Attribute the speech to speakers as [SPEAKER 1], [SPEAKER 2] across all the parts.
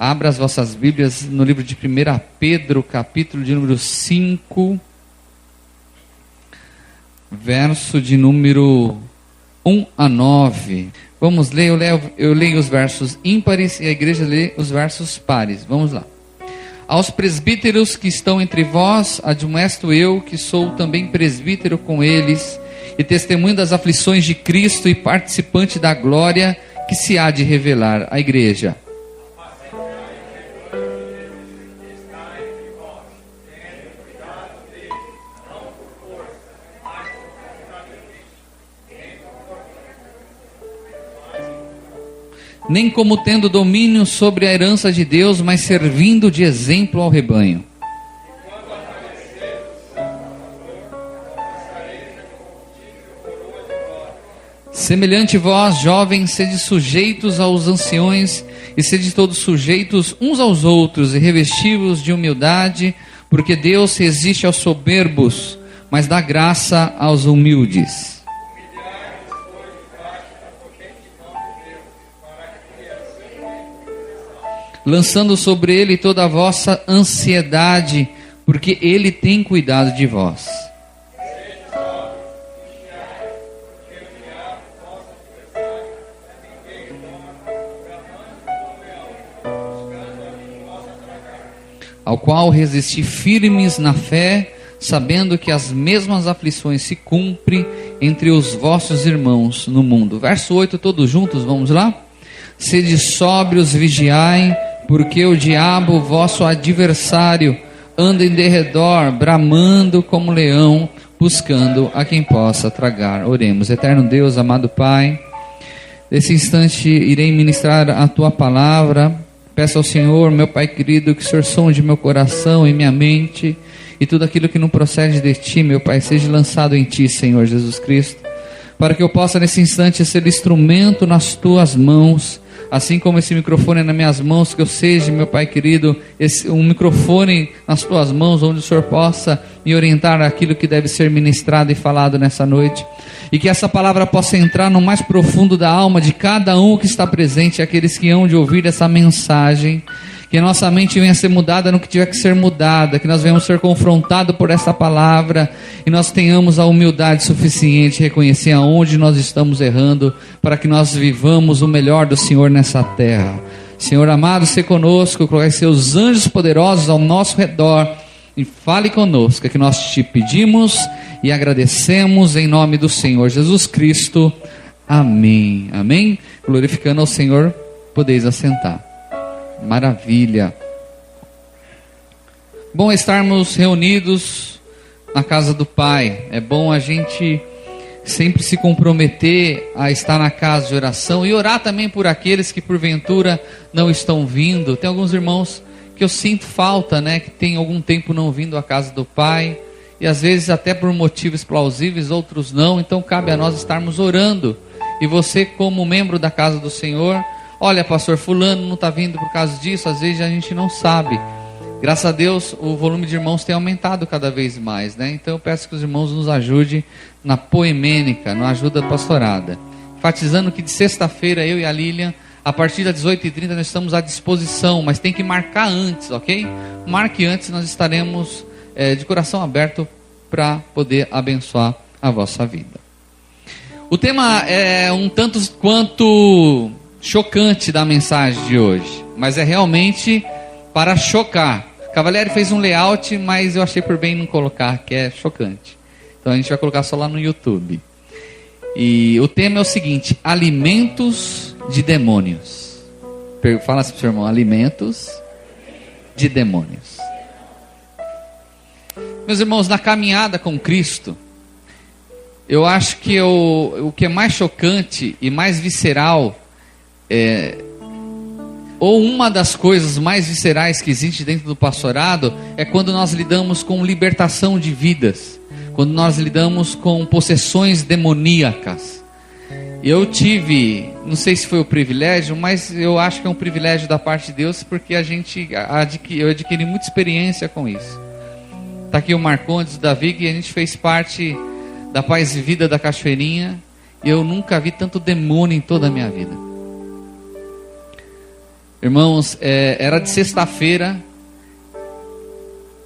[SPEAKER 1] Abra as vossas Bíblias no livro de 1 Pedro, capítulo de número 5, verso de número 1 a 9. Vamos ler, eu leio os versos ímpares e a igreja lê os versos pares. Vamos lá. Aos presbíteros que estão entre vós, admoesto eu, que sou também presbítero com eles, e testemunho das aflições de Cristo e participante da glória que se há de revelar à igreja. Nem como tendo domínio sobre a herança de Deus, mas servindo de exemplo ao rebanho. Semelhante vós, jovens, sede sujeitos aos anciões, e sede todos sujeitos uns aos outros, e revesti-vos de humildade, porque Deus resiste aos soberbos, mas dá graça aos humildes. Lançando sobre ele toda a vossa ansiedade, porque ele tem cuidado de vós. Ao qual resisti firmes na fé, sabendo que as mesmas aflições se cumprem entre os vossos irmãos no mundo. Verso 8, todos juntos, vamos lá? Sede sóbrios, vigiai, porque o diabo, vosso adversário, anda em derredor, bramando como leão, buscando a quem possa tragar. Oremos. Eterno Deus, amado Pai, nesse instante irei ministrar a Tua palavra. Peço ao Senhor, meu Pai querido, que o Senhor sonde meu coração e minha mente, e tudo aquilo que não procede de Ti, meu Pai, seja lançado em Ti, Senhor Jesus Cristo, para que eu possa nesse instante ser instrumento nas Tuas mãos, assim como esse microfone é nas minhas mãos, que eu seja, meu Pai querido, um microfone nas Tuas mãos, onde o Senhor possa me orientar aquilo que deve ser ministrado e falado nessa noite, e que essa palavra possa entrar no mais profundo da alma de cada um que está presente, aqueles que hão de ouvir essa mensagem, que a nossa mente venha a ser mudada no que tiver que ser mudada, que nós venhamos ser confrontados por essa palavra, e nós tenhamos a humildade suficiente de reconhecer aonde nós estamos errando, para que nós vivamos o melhor do Senhor nessa terra. Senhor amado, se conosco, coloque seus anjos poderosos ao nosso redor, e fale conosco, é que nós te pedimos e agradecemos em nome do Senhor Jesus Cristo. Amém. Amém. Glorificando ao Senhor, podeis assentar. Maravilha. Bom estarmos reunidos na casa do Pai. É bom a gente sempre se comprometer a estar na casa de oração e orar também por aqueles que porventura não estão vindo. Tem alguns irmãos que eu sinto falta, né, que tem algum tempo não vindo à casa do Pai, e às vezes até por motivos plausíveis, outros não. Então cabe a nós estarmos orando. E você, como membro da casa do Senhor, olha, pastor, fulano não está vindo por causa disso, às vezes a gente não sabe. Graças a Deus, o volume de irmãos tem aumentado cada vez mais, né? Então eu peço que os irmãos nos ajudem na poemênica, na ajuda pastorada. Enfatizando que de sexta-feira, eu e a Lilian, a partir das 18h30 nós estamos à disposição, mas tem que marcar antes, ok? Marque antes, nós estaremos de coração aberto para poder abençoar a vossa vida. O tema é um tanto quanto chocante da mensagem de hoje, mas é realmente para chocar. Cavalieri fez um layout, mas eu achei por bem não colocar, que é chocante. Então a gente vai colocar só lá no YouTube. E o tema é o seguinte: alimentos de demônios. Fala assim para o seu irmão: alimentos de demônios. Meus irmãos, na caminhada com Cristo, eu acho que o que é mais chocante e mais visceral, ou uma das coisas mais viscerais que existe dentro do pastorado, é quando nós lidamos com libertação de vidas, quando nós lidamos com possessões demoníacas. Eu tive, não sei se foi o privilégio, mas eu acho que é um privilégio da parte de Deus, porque eu adquiri muita experiência com isso. Está aqui o Marcondes, o Davi, que a gente fez parte da Paz e Vida da Cachoeirinha, e eu nunca vi tanto demônio em toda a minha vida. Irmãos, era de sexta-feira.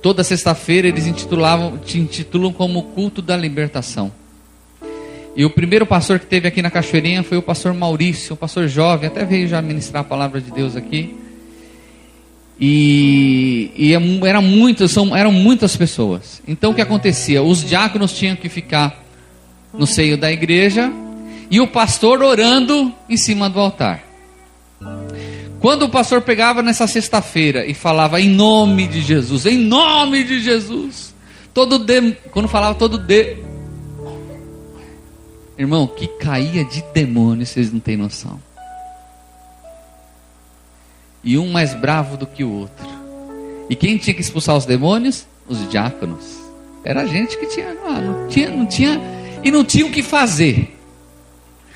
[SPEAKER 1] Toda sexta-feira eles intitulam como culto da libertação. E o primeiro pastor que teve aqui na Cachoeirinha foi o pastor Maurício, um pastor jovem, até veio já ministrar a palavra de Deus aqui. Eram muitas pessoas. Então o que acontecia? Os diáconos tinham que ficar no seio da igreja e o pastor orando em cima do altar. Quando o pastor pegava nessa sexta-feira e falava em nome de Jesus, em nome de Jesus, quando falava irmão, que caía de demônio, vocês não têm noção. E um mais bravo do que o outro. E quem tinha que expulsar os demônios? Os diáconos. Era a gente que tinha, não tinha o que fazer.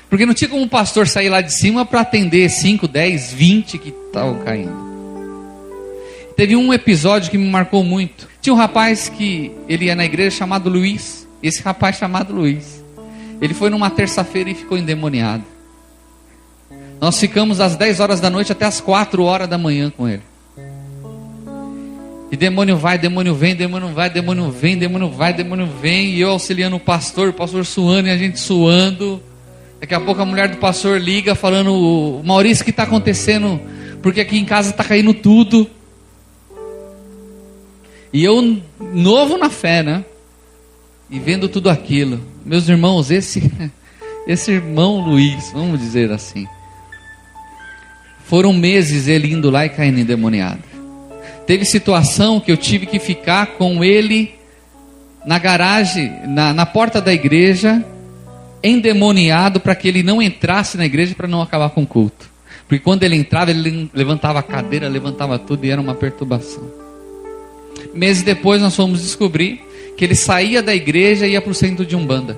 [SPEAKER 1] Porque não tinha como o pastor sair lá de cima para atender 5, 10, 20 que estavam caindo. Teve um episódio que me marcou muito. Tinha um rapaz que ele ia na igreja chamado Luiz. Esse rapaz chamado Luiz, ele foi numa terça-feira e ficou endemoniado. Nós ficamos às 10 horas da noite até às 4 horas da manhã com ele. E demônio vai, demônio vem, demônio vai, demônio vem, demônio vai, demônio vem. E eu auxiliando o pastor suando e a gente suando. Daqui a pouco a mulher do pastor liga falando: Maurício, o que está acontecendo? Porque aqui em casa está caindo tudo. E eu, novo na fé, né? E vendo tudo aquilo. Meus irmãos, esse irmão Luiz, vamos dizer assim, foram meses ele indo lá e caindo endemoniado. Teve situação que eu tive que ficar com ele na garagem, na porta da igreja, endemoniado, para que ele não entrasse na igreja, para não acabar com o culto. Porque quando ele entrava, ele levantava a cadeira, levantava tudo e era uma perturbação. Meses depois nós fomos descobrir que ele saía da igreja e ia para o centro de Umbanda.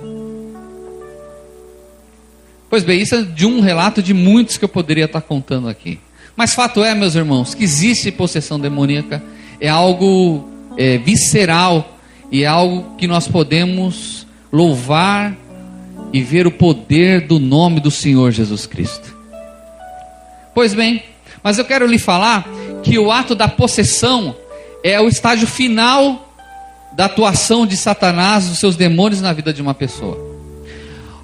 [SPEAKER 1] Pois bem, isso é de um relato de muitos que eu poderia estar contando aqui. Mas fato é, meus irmãos, que existe possessão demoníaca, é algo visceral, e é algo que nós podemos louvar e ver o poder do nome do Senhor Jesus Cristo. Pois bem, mas eu quero lhe falar que o ato da possessão é o estágio final da atuação de Satanás, dos seus demônios na vida de uma pessoa.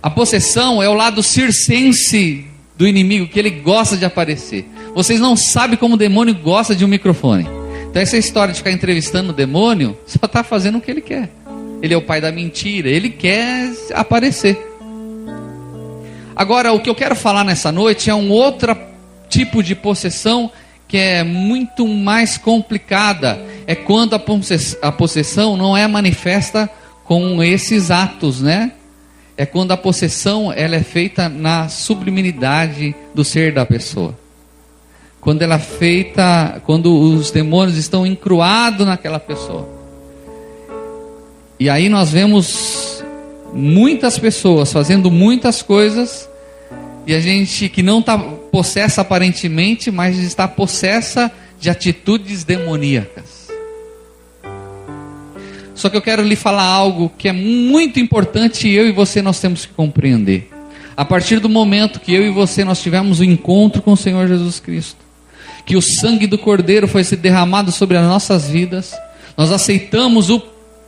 [SPEAKER 1] A possessão é o lado circense do inimigo, que ele gosta de aparecer. Vocês não sabem como o demônio gosta de um microfone. Então essa história de ficar entrevistando o demônio, só está fazendo o que ele quer. Ele é o pai da mentira, ele quer aparecer. Agora, o que eu quero falar nessa noite é um outro tipo de possessão que é muito mais complicada. É quando a possessão não é manifesta com esses atos, né? É quando a possessão ela é feita na sublimidade do ser da pessoa. Quando ela é feita, quando os demônios estão encruados naquela pessoa. E aí nós vemos muitas pessoas fazendo muitas coisas, e a gente que não está possessa aparentemente, mas está possessa de atitudes demoníacas. Só que eu quero lhe falar algo que é muito importante, e eu e você nós temos que compreender. A partir do momento que eu e você nós tivemos o encontro com o Senhor Jesus Cristo, que o sangue do Cordeiro foi derramado sobre as nossas vidas, nós aceitamos o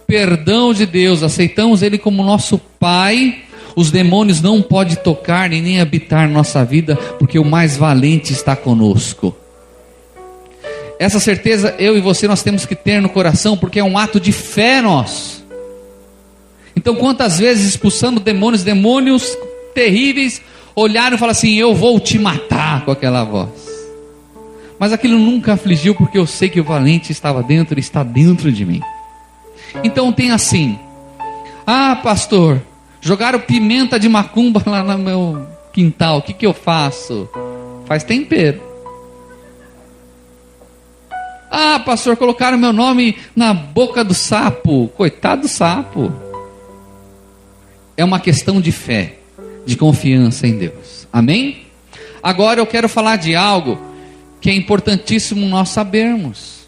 [SPEAKER 1] perdão de Deus, aceitamos Ele como nosso Pai, os demônios não podem tocar nem habitar nossa vida, porque o mais valente está conosco. Essa certeza eu e você nós temos que ter no coração, porque é um ato de fé nosso. Então quantas vezes expulsando demônios terríveis, olharam e falaram assim: eu vou te matar, com aquela voz. Mas aquilo nunca afligiu, porque eu sei que o valente estava dentro, ele está dentro de mim. Então tem assim: ah, pastor, jogaram pimenta de macumba lá no meu quintal, o que eu faço? Faz tempero. Ah, pastor, colocaram meu nome na boca do sapo. Coitado do sapo. É uma questão de fé, de confiança em Deus. Amém? Agora eu quero falar de algo que é importantíssimo nós sabermos.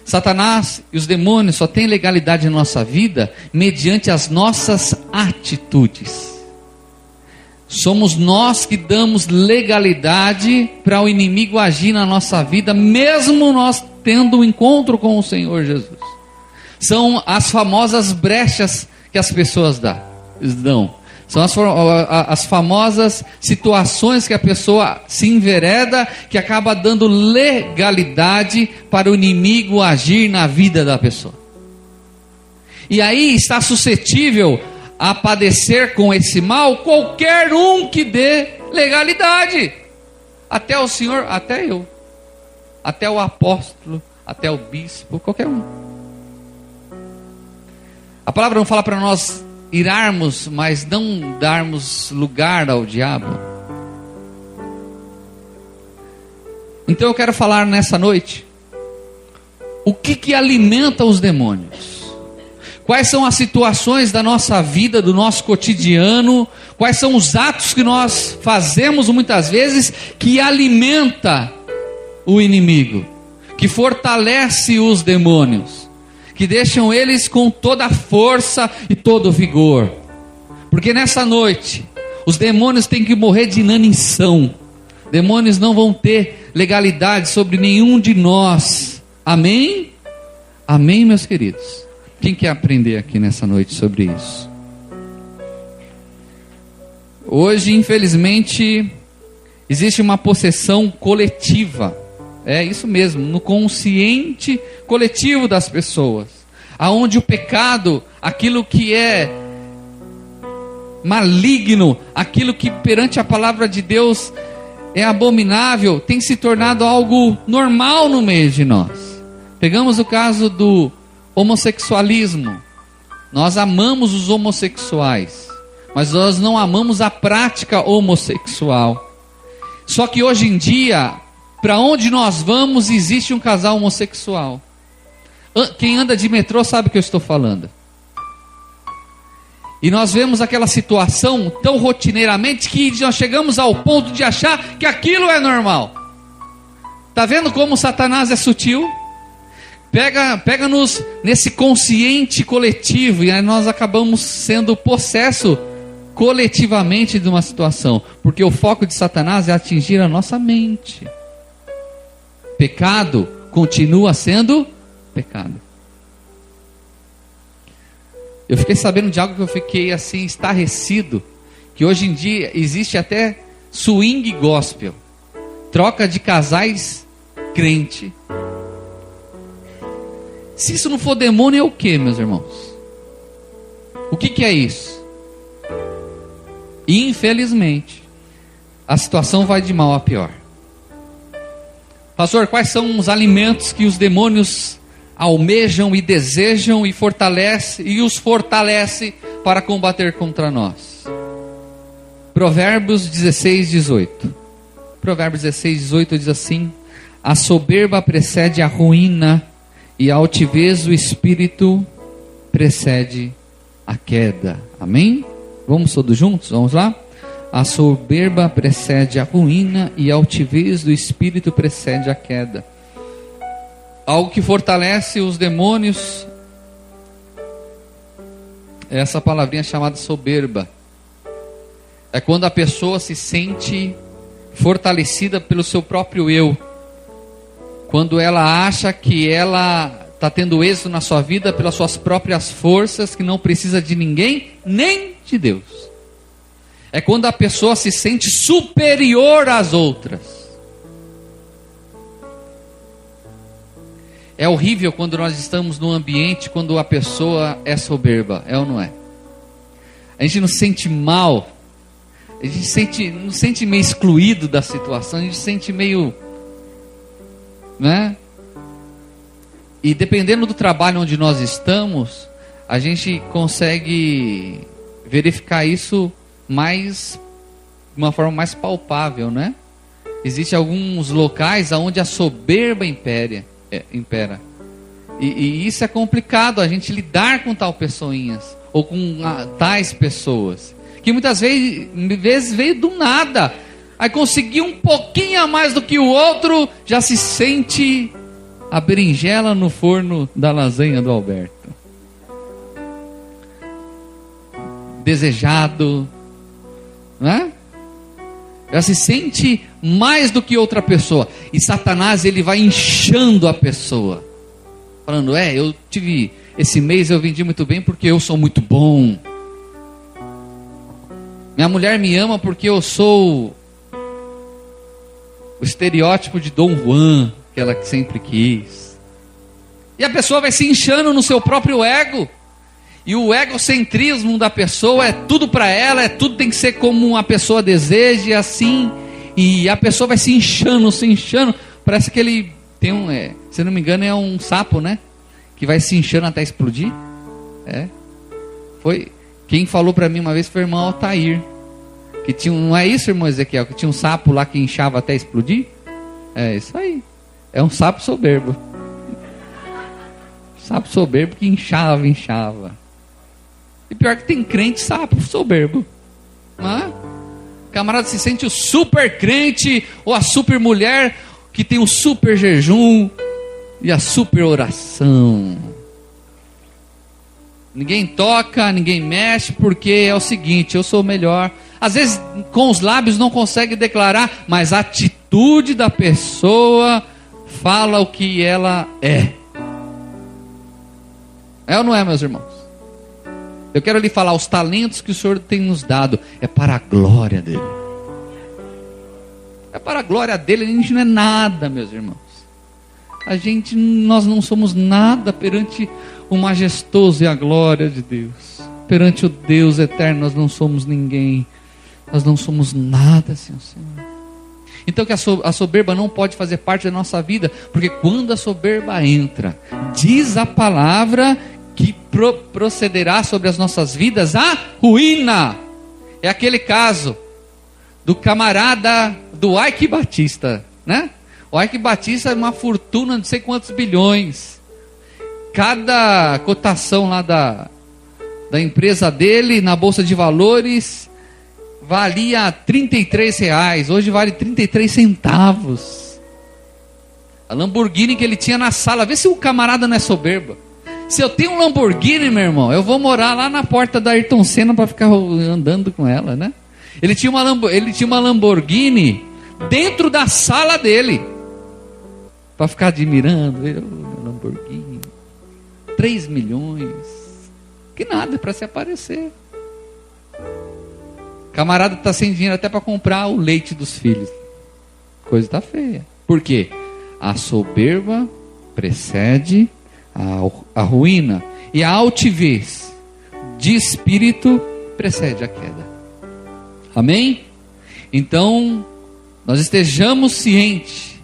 [SPEAKER 1] Satanás e os demônios só têm legalidade na nossa vida mediante as nossas atitudes. Somos nós que damos legalidade para o inimigo agir na nossa vida, mesmo nós tendo um encontro com o Senhor Jesus. São as famosas brechas que as pessoas dão. São as famosas situações que a pessoa se envereda, que acaba dando legalidade para o inimigo agir na vida da pessoa. E aí está suscetível a padecer com esse mal qualquer um que dê legalidade. Até o Senhor, até eu, até o apóstolo, até o bispo, qualquer um. A palavra não fala para nós irarmos, mas não darmos lugar ao diabo. Então eu quero falar nessa noite o que alimenta os demônios. Quais são as situações da nossa vida, do nosso cotidiano, quais são os atos que nós fazemos muitas vezes que alimenta o inimigo, que fortalece os demônios, que deixam eles com toda a força e todo o vigor. Porque nessa noite, os demônios têm que morrer de inanição. Demônios não vão ter legalidade sobre nenhum de nós. Amém? Amém, meus queridos? Quem quer aprender aqui nessa noite sobre isso? Hoje, infelizmente, existe uma possessão coletiva. É isso mesmo, no consciente coletivo das pessoas, aonde o pecado, aquilo que é maligno, aquilo que perante a palavra de Deus é abominável, tem se tornado algo normal no meio de nós. Pegamos o caso do homossexualismo. Nós amamos os homossexuais, mas nós não amamos a prática homossexual. Só que hoje em dia, para onde nós vamos, existe um casal homossexual. Quem anda de metrô sabe o que eu estou falando. E nós vemos aquela situação tão rotineiramente que nós chegamos ao ponto de achar que aquilo é normal. Está vendo como Satanás é sutil? Pega-nos nesse consciente coletivo, e aí nós acabamos sendo possesso coletivamente de uma situação, porque o foco de Satanás é atingir a nossa mente. Pecado continua sendo pecado. Eu fiquei sabendo de algo que eu fiquei assim estarrecido, que hoje em dia existe até swing gospel, troca de casais crente. Se isso não for demônio, é o que, meus irmãos? O que é isso? Infelizmente, a situação vai de mal a pior. Pastor, quais são os alimentos que os demônios almejam e desejam e os fortalece para combater contra nós? Provérbios 16:18. Provérbios 16:18 diz assim: a soberba precede a ruína, e a altivez do espírito precede a queda. Amém? Vamos todos juntos? Vamos lá? A soberba precede a ruína, e a altivez do espírito precede a queda. Algo que fortalece os demônios é essa palavrinha chamada soberba. É quando a pessoa se sente fortalecida pelo seu próprio eu. Quando ela acha que ela está tendo êxito na sua vida pelas suas próprias forças, que não precisa de ninguém, nem de Deus. É quando a pessoa se sente superior às outras. É horrível quando nós estamos num ambiente quando a pessoa é soberba, é ou não é? A gente não se sente mal, a gente não se sente meio excluído da situação, a gente se sente meio, né? E dependendo do trabalho onde nós estamos, a gente consegue verificar isso mais, de uma forma mais palpável, né? Existem alguns locais onde a soberba impera. E isso é complicado, a gente lidar com tal pessoinhas, ou com tais pessoas, que muitas vezes veio do nada, aí conseguiu um pouquinho a mais do que o outro, já se sente a berinjela no forno da lasanha do Alberto. Desejado, né? Ela se sente mais do que outra pessoa. E Satanás, ele vai inchando a pessoa. Falando, eu tive, esse mês eu vendi muito bem porque eu sou muito bom. Minha mulher me ama porque eu sou o estereótipo de Dom Juan, que ela sempre quis. E a pessoa vai se inchando no seu próprio ego. E o egocentrismo da pessoa é tudo para ela, tudo tem que ser como a pessoa deseja, assim. E a pessoa vai se inchando. Parece que ele tem se não me engano, é um sapo, né? Que vai se inchando até explodir. Quem falou para mim uma vez foi o irmão Altair. Que tinha, não é isso, irmão Ezequiel? Que tinha um sapo lá que inchava até explodir? É isso aí. É um sapo soberbo. Sapo soberbo que inchava. E pior que tem crente sapo soberbo. O camarada se sente o super crente ou a super mulher que tem o super jejum e a super oração. Ninguém toca, ninguém mexe, porque é o seguinte, eu sou o melhor. Às vezes com os lábios não consegue declarar, mas a atitude da pessoa fala o que ela é. É ou não é, meus irmãos? Eu quero lhe falar, os talentos que o Senhor tem nos dado é para a glória dele. É para a glória dele, a gente não é nada, meus irmãos. Nós não somos nada perante o majestoso e a glória de Deus. Perante o Deus eterno nós não somos ninguém. Nós não somos nada, Senhor. Então que a soberba não pode fazer parte da nossa vida, porque quando a soberba entra, diz a palavra que procederá sobre as nossas vidas a ruína. É aquele caso do camarada do Ike Batista, né? O Ike Batista é uma fortuna de não sei quantos bilhões. Cada cotação lá da empresa dele na Bolsa de Valores valia R$33, hoje vale 33 centavos. A Lamborghini que ele tinha na sala, vê se o camarada não é soberba. Se eu tenho um Lamborghini, meu irmão, eu vou morar lá na porta da Ayrton Senna para ficar andando com ela, né? Ele tinha uma Lamborghini dentro da sala dele, para ficar admirando, Lamborghini, 3 milhões, que nada, para se aparecer. Camarada está sem dinheiro até para comprar o leite dos filhos. Coisa está feia. Por quê? A soberba precede a ruína. E a altivez de espírito precede a queda. Amém? Então, nós estejamos cientes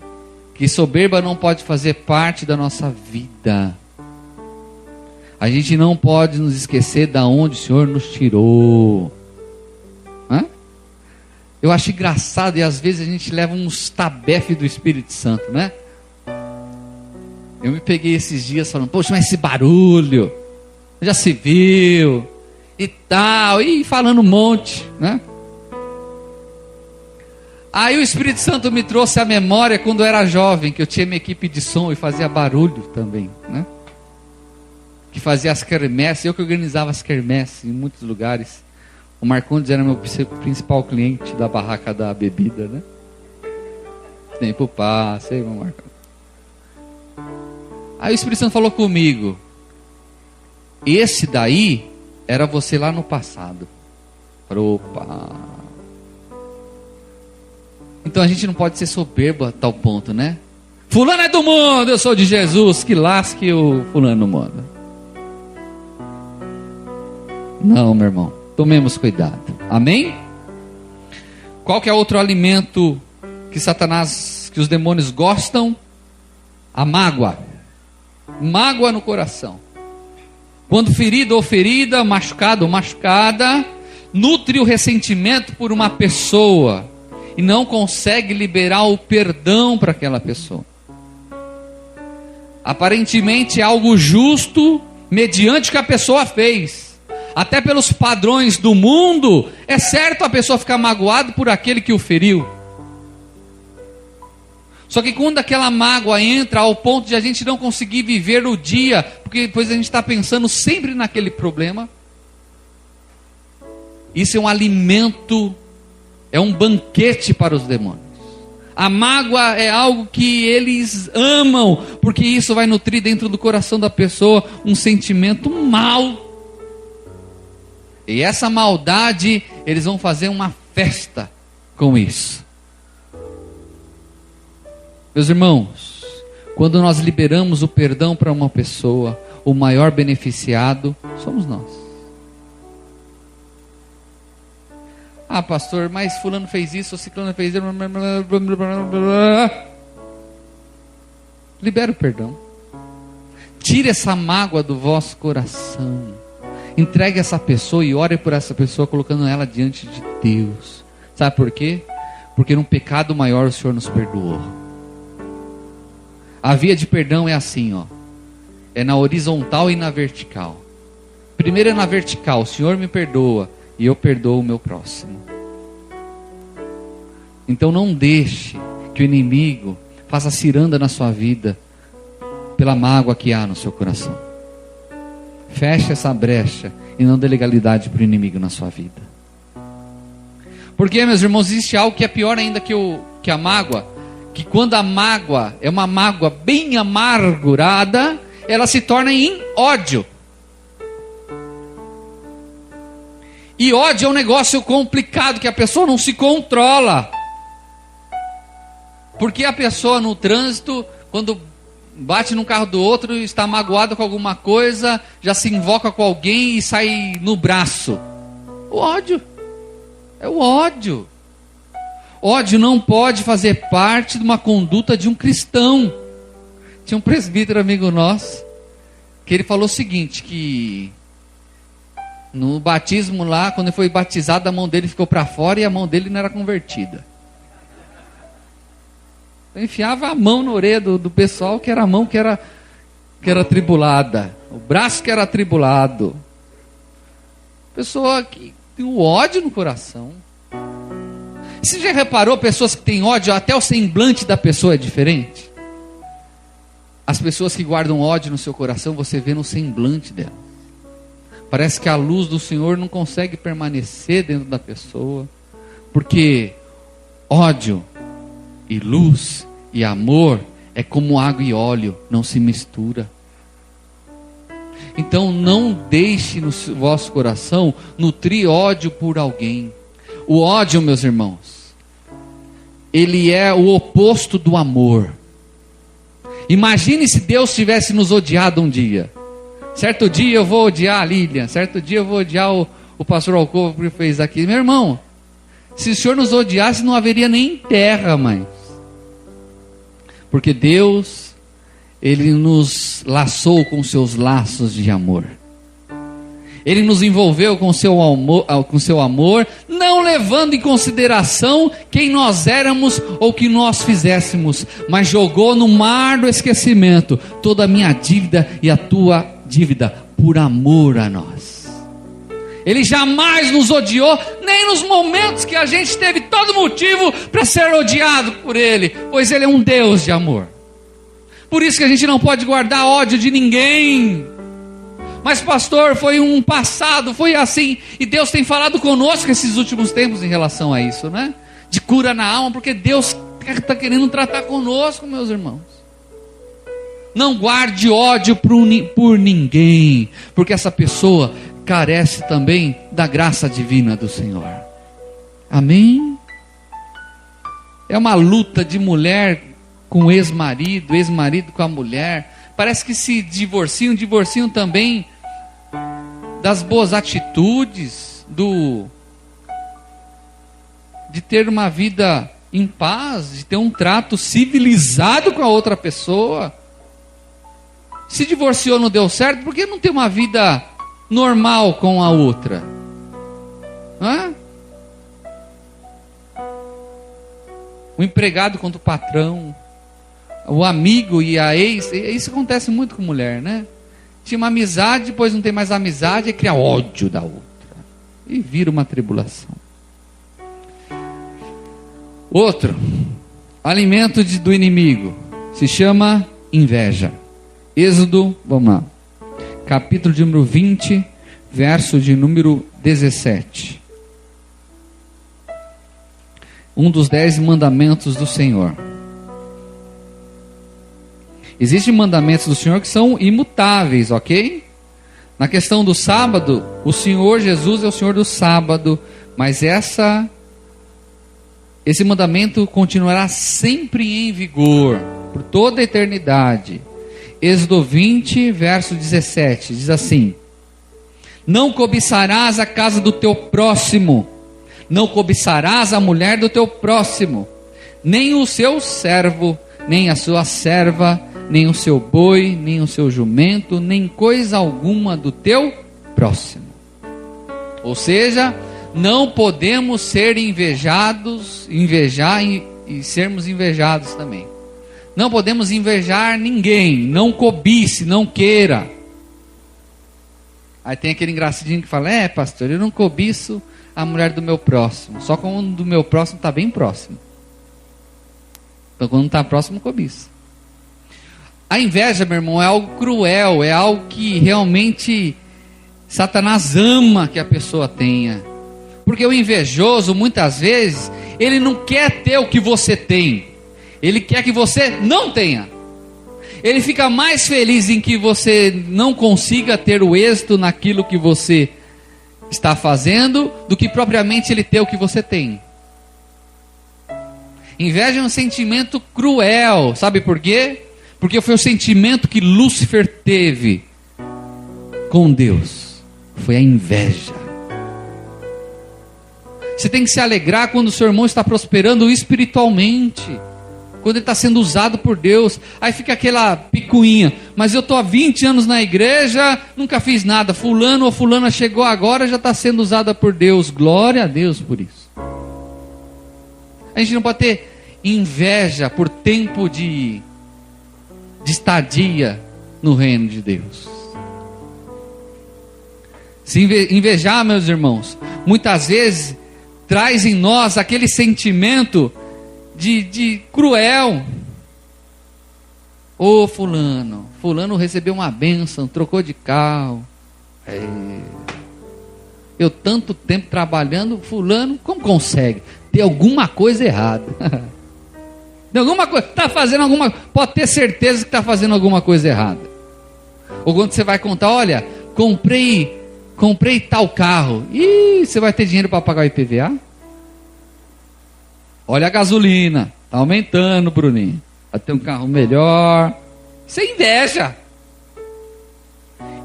[SPEAKER 1] que soberba não pode fazer parte da nossa vida. A gente não pode nos esquecer da onde o Senhor nos tirou. Eu acho engraçado, e às vezes a gente leva uns tabefes do Espírito Santo, né? Eu me peguei esses dias falando, poxa, mas esse barulho, já se viu, e tal, e falando um monte, né? Aí o Espírito Santo me trouxe à memória quando eu era jovem, que eu tinha minha equipe de som e fazia barulho também, né? Que fazia as quermesses, eu que organizava as quermesses em muitos lugares. O Marcondes era meu principal cliente da barraca da bebida, né? Tempo passa, irmão Marcondes. Aí o Espírito Santo falou comigo, esse daí era você lá no passado. Falei, opa. Então a gente não pode ser soberbo a tal ponto, né? Fulano é do mundo, eu sou de Jesus, que lasque o fulano do mundo. Não, meu irmão. Tomemos cuidado. Amém? Qual que é outro alimento que que os demônios gostam? A mágoa. Mágoa no coração. Quando ferido ou ferida, machucado ou machucada, nutre o ressentimento por uma pessoa e não consegue liberar o perdão para aquela pessoa. Aparentemente é algo justo mediante o que a pessoa fez. Até pelos padrões do mundo, é certo a pessoa ficar magoada por aquele que o feriu. Só que quando aquela mágoa entra ao ponto de a gente não conseguir viver o dia, porque depois a gente está pensando sempre naquele problema, isso é um alimento é um banquete para os demônios. A mágoa é algo que eles amam, porque isso vai nutrir dentro do coração da pessoa um sentimento mau. E essa maldade, eles vão fazer uma festa com isso. Meus irmãos, quando nós liberamos o perdão para uma pessoa, o maior beneficiado somos nós. Ah, pastor, mas fulano fez isso, ou ciclano fez isso. Libera o perdão. Tire essa mágoa do vosso coração. Entregue essa pessoa e ore por essa pessoa, colocando ela diante de Deus. Sabe por quê? Porque num pecado maior o Senhor nos perdoou. A via de perdão é assim, ó. É na horizontal e na vertical. Primeiro é na vertical. O Senhor me perdoa e eu perdoo o meu próximo. Então não deixe que o inimigo faça ciranda na sua vida pela mágoa que há no seu coração. Feche essa brecha e não dê legalidade para o inimigo na sua vida. Porque, meus irmãos, existe algo que é pior ainda que a mágoa. Que quando a mágoa é uma mágoa bem amargurada, ela se torna em ódio. E ódio é um negócio complicado, que a pessoa não se controla. Porque a pessoa no trânsito, quando bate num carro do outro, está magoada com alguma coisa, já se invoca com alguém e sai no braço. O ódio. É o ódio. Ódio não pode fazer parte de uma conduta de um cristão. Tinha um presbítero amigo nosso, que ele falou o seguinte, que no batismo lá, quando ele foi batizado, a mão dele ficou para fora e a mão dele não era convertida. Eu enfiava a mão na orelha do pessoal, que era a mão que era atribulada, o braço que era atribulado. Pessoa que tem o ódio no coração. Você já reparou pessoas que têm ódio, até o semblante da pessoa é diferente? As pessoas que guardam ódio no seu coração, você vê no semblante dela. Parece que a luz do Senhor não consegue permanecer dentro da pessoa, porque ódio e luz e amor é como água e óleo, não se mistura. Então não deixe no vosso coração nutrir ódio por alguém. O ódio, meus irmãos, ele é o oposto do amor. Imagine se Deus tivesse nos odiado um dia. Certo dia eu vou odiar a Lilian, certo dia eu vou odiar o pastor Alcova que fez aqui. Meu irmão, se o Senhor nos odiasse, não haveria nem terra mais. Porque Deus, Ele nos laçou com seus laços de amor. Ele nos envolveu com seu amor, não levando em consideração quem nós éramos ou o que nós fizéssemos, mas jogou no mar do esquecimento toda a minha dívida e a tua dívida, por amor a nós. Ele jamais nos odiou, nem nos momentos que a gente teve todo motivo para ser odiado por Ele, pois Ele é um Deus de amor. Por isso que a gente não pode guardar ódio de ninguém. Mas pastor, foi um passado, foi assim, e Deus tem falado conosco esses últimos tempos em relação a isso, né? De cura na alma, porque Deus está querendo tratar conosco, meus irmãos. Não guarde ódio por ninguém, porque essa pessoa carece também da graça divina do Senhor. Amém? É uma luta de mulher com o ex-marido com a mulher. Parece que se divorciam também das boas atitudes, de ter uma vida em paz, de ter um trato civilizado com a outra pessoa. Se divorciou, não deu certo, por que não ter uma vida normal com a outra? Hã? O empregado contra o patrão, o amigo e a ex, isso acontece muito com mulher, né? Tinha uma amizade, depois não tem mais amizade, e cria ódio da outra. E vira uma tribulação. Outro, alimento do inimigo, se chama inveja. Êxodo, vamos lá. Capítulo de número 20, verso de número 17. um dos 10 mandamentos do Senhor. Existem mandamentos do Senhor que são imutáveis, ok? Na questão do sábado, o Senhor Jesus é o Senhor do sábado, mas esse mandamento continuará sempre em vigor, por toda a eternidade. Êxodo 20, verso 17, diz assim: não cobiçarás a casa do teu próximo, não cobiçarás a mulher do teu próximo, nem o seu servo, nem a sua serva, nem o seu boi, nem o seu jumento, nem coisa alguma do teu próximo. Ou seja, não podemos ser invejar e sermos invejados também. Não podemos invejar ninguém, não cobice, não queira. Aí tem aquele engraçadinho que fala: pastor, eu não cobiço a mulher do meu próximo, só quando o do meu próximo está bem próximo. Então quando não está próximo, cobiço. A inveja, meu irmão, é algo cruel, é algo que realmente Satanás ama que a pessoa tenha. Porque o invejoso, muitas vezes, ele não quer ter o que você tem, ele quer que você não tenha. Ele fica mais feliz em que você não consiga ter o êxito naquilo que você está fazendo, do que propriamente ele ter o que você tem. Inveja é um sentimento cruel, sabe por quê? Porque foi o sentimento que Lúcifer teve com Deus, foi a inveja. Você tem que se alegrar quando o seu irmão está prosperando espiritualmente, quando ele está sendo usado por Deus. Aí fica aquela picuinha: mas eu estou há 20 anos na igreja, nunca fiz nada, fulano ou fulana chegou agora, já está sendo usada por Deus. Glória a Deus por isso. A gente não pode ter inveja por tempo de estadia no reino de Deus. Se invejar, meus irmãos, muitas vezes traz em nós aquele sentimento de cruel. Ô fulano recebeu uma bênção, trocou de carro. Eu tanto tempo trabalhando, fulano, como consegue? Tem alguma coisa errada. Tem alguma coisa, está fazendo alguma, pode ter certeza que está fazendo alguma coisa errada. Ou quando você vai contar: olha, comprei tal carro. E você vai ter dinheiro para pagar o IPVA? Olha a gasolina, está aumentando, Bruninho. Vai ter um carro melhor. Isso é inveja.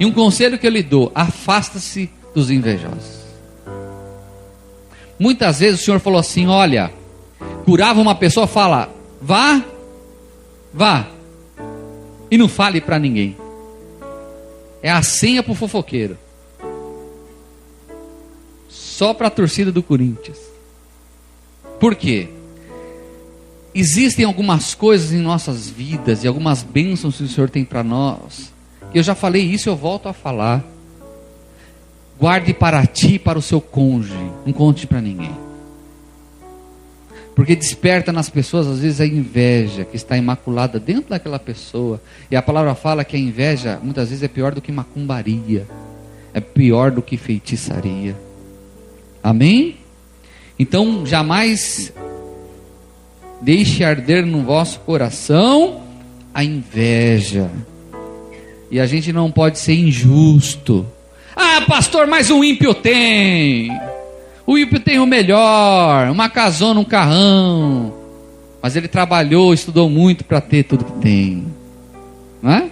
[SPEAKER 1] E um conselho que eu lhe dou: afasta-se dos invejosos. Muitas vezes o Senhor falou assim: olha, curava uma pessoa, fala: vá, e não fale para ninguém. É a senha para o fofoqueiro, só para a torcida do Corinthians. Por quê? Existem algumas coisas em nossas vidas e algumas bênçãos que o Senhor tem para nós. Eu já falei isso, eu volto a falar. Guarde para ti e para o seu cônjuge, não conte para ninguém. Porque desperta nas pessoas às vezes a inveja que está imaculada dentro daquela pessoa. E a palavra fala que a inveja muitas vezes é pior do que macumbaria, é pior do que feitiçaria. Amém? Então jamais deixe arder no vosso coração a inveja. E a gente não pode ser injusto. Pastor, mas o ímpio tem. O ímpio tem o melhor, uma casona, um carrão, mas ele trabalhou, estudou muito para ter tudo que tem, não é?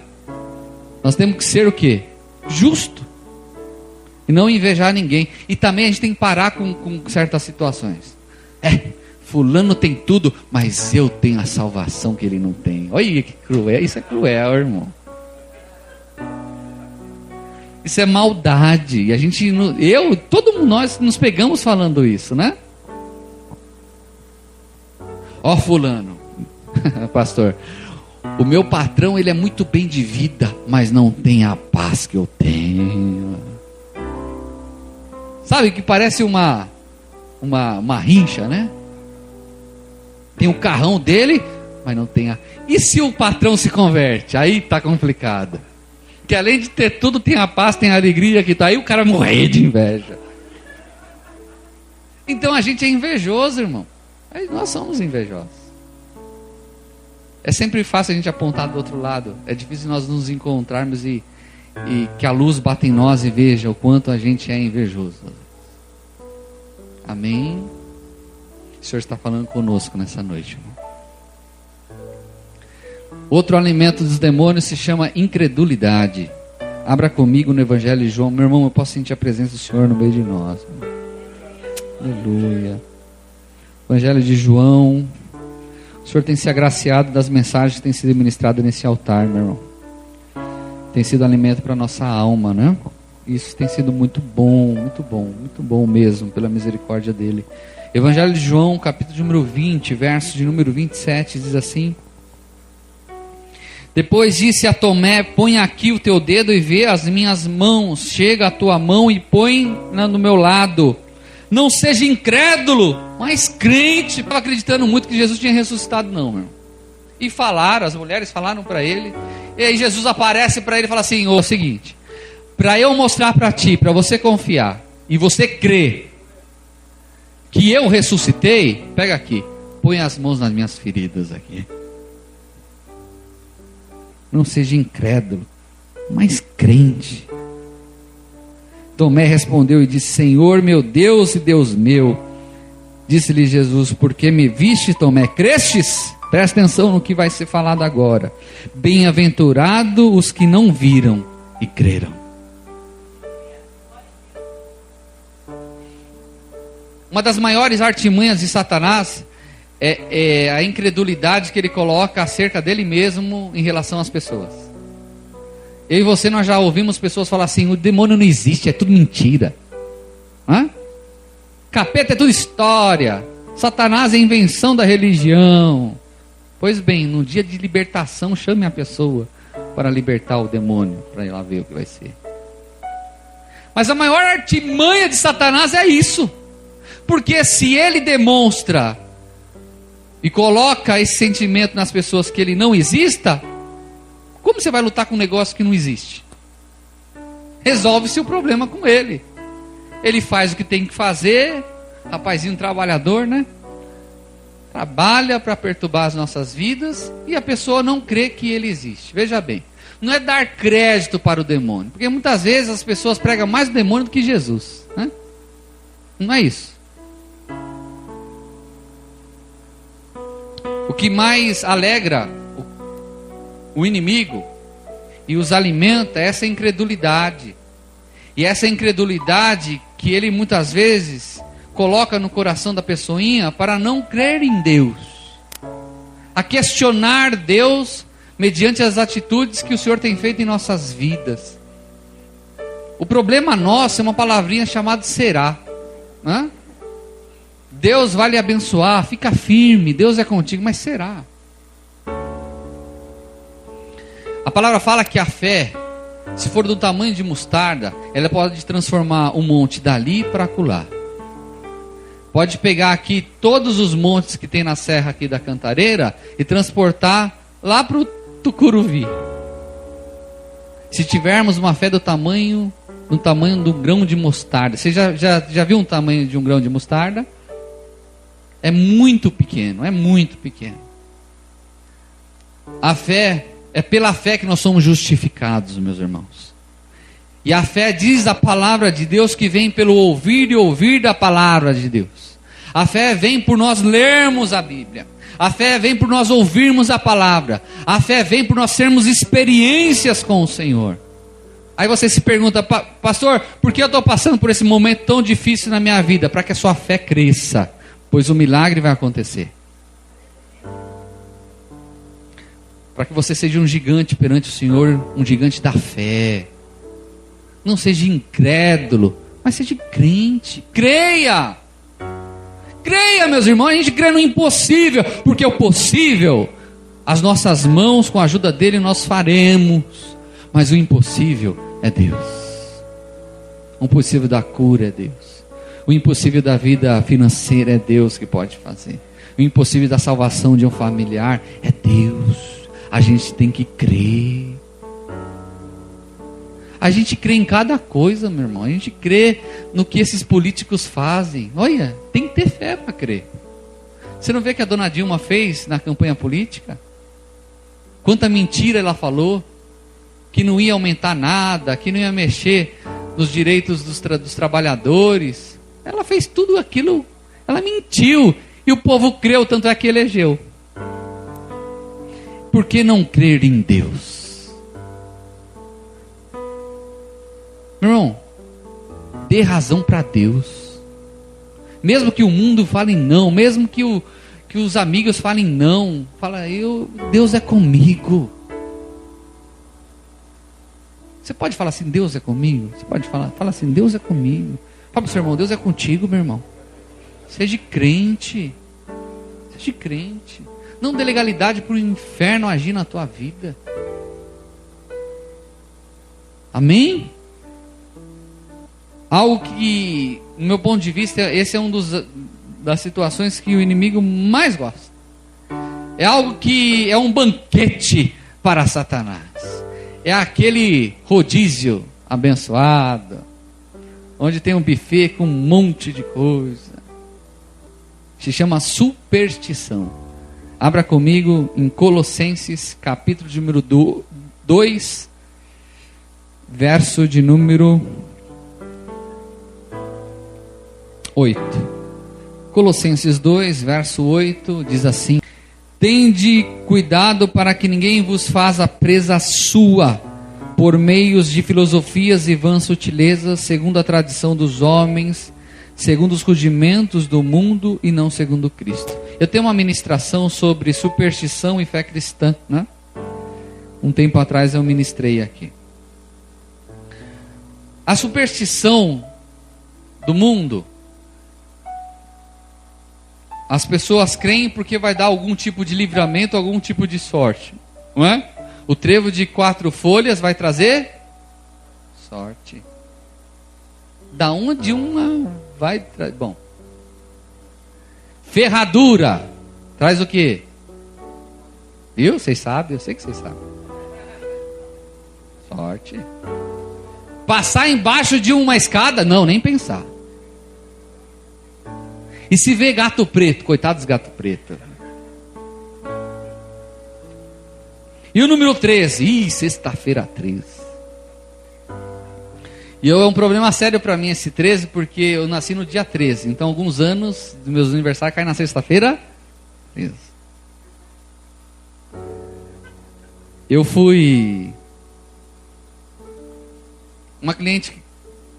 [SPEAKER 1] Nós temos que ser o quê? Justo, e não invejar ninguém. E também a gente tem que parar com certas situações. Fulano tem tudo, mas eu tenho a salvação que ele não tem. Olha que cruel, isso é cruel, irmão. Isso é maldade. E a gente, nós nos pegamos falando isso, né? Fulano, pastor, o meu patrão, ele é muito bem de vida, mas não tem a paz que eu tenho. Sabe que parece uma rincha, né? Tem o carrão dele, mas não tem a... E se o patrão se converte? Aí está complicado. Que além de ter tudo, tem a paz, tem a alegria que está aí, o cara morrer de inveja. Então a gente é invejoso, irmão. Aí nós somos invejosos. É sempre fácil a gente apontar do outro lado. É difícil nós nos encontrarmos e que a luz bata em nós e veja o quanto a gente é invejoso. Amém? O Senhor está falando conosco nessa noite, irmão. Outro alimento dos demônios se chama incredulidade. Abra comigo no Evangelho de João. Meu irmão, eu posso sentir a presença do Senhor no meio de nós. Aleluia. Evangelho de João. O Senhor tem se agraciado das mensagens que têm sido ministradas nesse altar, meu irmão. Tem sido alimento para a nossa alma, né? Isso tem sido muito bom mesmo, pela misericórdia dele. Evangelho de João, capítulo de número 20, verso de número 27, diz assim: depois disse a Tomé: põe aqui o teu dedo e vê as minhas mãos, chega a tua mão e põe no meu lado. Não seja incrédulo, mas crente. Estava acreditando muito que Jesus tinha ressuscitado, não, meu irmão. E falaram, as mulheres falaram para ele. E aí Jesus aparece para ele e fala assim: o seguinte, para eu mostrar para ti, para você confiar, e você crer que eu ressuscitei, pega aqui, põe as mãos nas minhas feridas aqui. Não seja incrédulo, mas crente. Tomé respondeu e disse: Senhor meu Deus e Deus meu. Disse-lhe Jesus: porque me viste, Tomé, crestes? Presta atenção no que vai ser falado agora. Bem-aventurado os que não viram e creram. Uma das maiores artimanhas de Satanás é a incredulidade que ele coloca acerca dele mesmo em relação às pessoas. Eu e você, nós já ouvimos pessoas falar assim: o demônio não existe, é tudo mentira. Hã? Capeta é tudo história. Satanás é invenção da religião. Pois bem, no dia de libertação, chame a pessoa para libertar o demônio, para ir lá ver o que vai ser. Mas a maior artimanha de Satanás é isso. Porque se ele demonstra e coloca esse sentimento nas pessoas que ele não exista, como você vai lutar com um negócio que não existe? Resolve-se o problema com ele. Ele faz o que tem que fazer, rapazinho trabalhador, né? Trabalha para perturbar as nossas vidas e a pessoa não crê que ele existe. Veja bem, não é dar crédito para o demônio, porque muitas vezes as pessoas pregam mais o demônio do que Jesus, né? Não é isso. O que mais alegra o inimigo e os alimenta é essa incredulidade. E essa incredulidade que ele muitas vezes coloca no coração da pessoinha para não crer em Deus, a questionar Deus mediante as atitudes que o Senhor tem feito em nossas vidas. O problema nosso é uma palavrinha chamada será, né? Deus vai lhe abençoar, fica firme, Deus é contigo, mas será? A palavra fala que a fé, se for do tamanho de mostarda, ela pode transformar um monte dali para acolá. Pode pegar aqui todos os montes que tem na serra aqui da Cantareira e transportar lá para o Tucuruvi. Se tivermos uma fé do tamanho do grão de mostarda. Você já viu um tamanho de um grão de mostarda? É muito pequeno, é muito pequeno. A fé, é pela fé que nós somos justificados, meus irmãos. E a fé diz a palavra de Deus que vem pelo ouvir e ouvir da palavra de Deus. A fé vem por nós lermos a Bíblia. A fé vem por nós ouvirmos a palavra. A fé vem por nós termos experiências com o Senhor. Aí você se pergunta: pastor, por que eu estou passando por esse momento tão difícil na minha vida? Para que a sua fé cresça, pois o milagre vai acontecer. Para que você seja um gigante perante o Senhor, um gigante da fé. Não seja incrédulo, mas seja crente. Creia! Creia, meus irmãos. A gente crê no impossível, porque o possível, as nossas mãos, com a ajuda dele, nós faremos. Mas o impossível é Deus. O impossível da cura é Deus. O impossível da vida financeira é Deus que pode fazer. O impossível da salvação de um familiar é Deus. A gente tem que crer. A gente crê em cada coisa, meu irmão. A gente crê no que esses políticos fazem. Olha, tem que ter fé para crer. Você não vê que a dona Dilma fez na campanha política? Quanta mentira ela falou, que não ia aumentar nada, que não ia mexer nos direitos dos trabalhadores. Ela fez tudo aquilo, ela mentiu, e o povo creu, tanto é que elegeu. Por que não crer em Deus? Meu irmão, dê razão para Deus. Mesmo que o mundo fale não, mesmo que os amigos falem não, fala, Deus é comigo. Você pode falar assim, Deus é comigo? Você pode fala assim, Deus é comigo. Fala para o seu irmão, Deus é contigo, meu irmão. Seja crente. Seja crente. Não dê legalidade para o inferno agir na tua vida. Amém? Algo que, no meu ponto de vista, esse é um das situações que o inimigo mais gosta. É algo que é um banquete para Satanás. É aquele rodízio abençoado, onde tem um buffet com um monte de coisa. Se chama superstição. Abra comigo em Colossenses, capítulo de número 2, verso de número 8. Colossenses 2, verso 8, diz assim: tende cuidado para que ninguém vos faça presa sua, por meios de filosofias e vãs sutilezas, segundo a tradição dos homens, segundo os rudimentos do mundo e não segundo Cristo. Eu tenho uma ministração sobre superstição e fé cristã, né? Um tempo atrás eu ministrei aqui. A superstição do mundo, as pessoas creem porque vai dar algum tipo de livramento, algum tipo de sorte, não é? O trevo de 4 folhas vai trazer sorte. Da onde uma vai trazer? Bom, ferradura traz o quê? Viu? Vocês sabem, eu sei que vocês sabem. Sorte. Passar embaixo de uma escada? Não, nem pensar. E se vê gato preto, coitado dos gato preto. E o número 13? Sexta-feira 13. E é um problema sério para mim esse 13, porque eu nasci no dia 13. Então alguns anos dos meus aniversários caem na sexta-feira 13. Eu fui uma cliente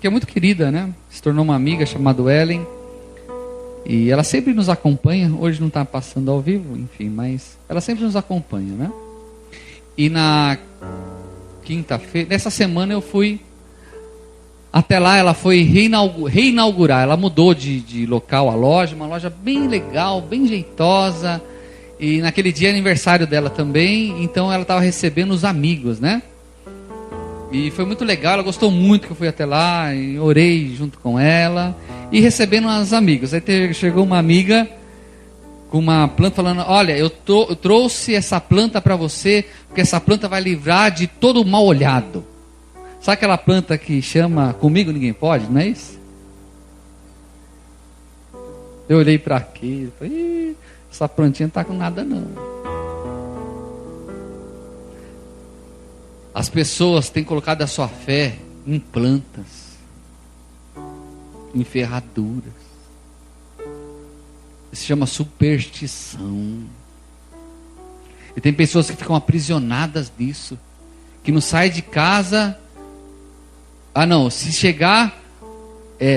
[SPEAKER 1] que é muito querida, né? Se tornou uma amiga chamada Ellen. E ela sempre nos acompanha. Hoje não está passando ao vivo, enfim, mas ela sempre nos acompanha, né? E na quinta-feira, nessa semana eu fui até lá. Ela foi reinaugurar. Ela mudou de local a loja, uma loja bem legal, bem jeitosa. E naquele dia é aniversário dela também. Então ela estava recebendo os amigos, né? E foi muito legal, ela gostou muito que eu fui até lá, e orei junto com ela, e recebendo os amigos. Aí chegou uma amiga com uma planta falando, olha, eu trouxe essa planta para você, porque essa planta vai livrar de todo o mal olhado. Sabe aquela planta que chama comigo ninguém pode, não é isso? Eu olhei para aqui e falei, essa plantinha não está com nada não. As pessoas têm colocado a sua fé em plantas, em ferraduras. Isso se chama superstição. E tem pessoas que ficam aprisionadas disso, que não saem de casa. Ah não, se chegar,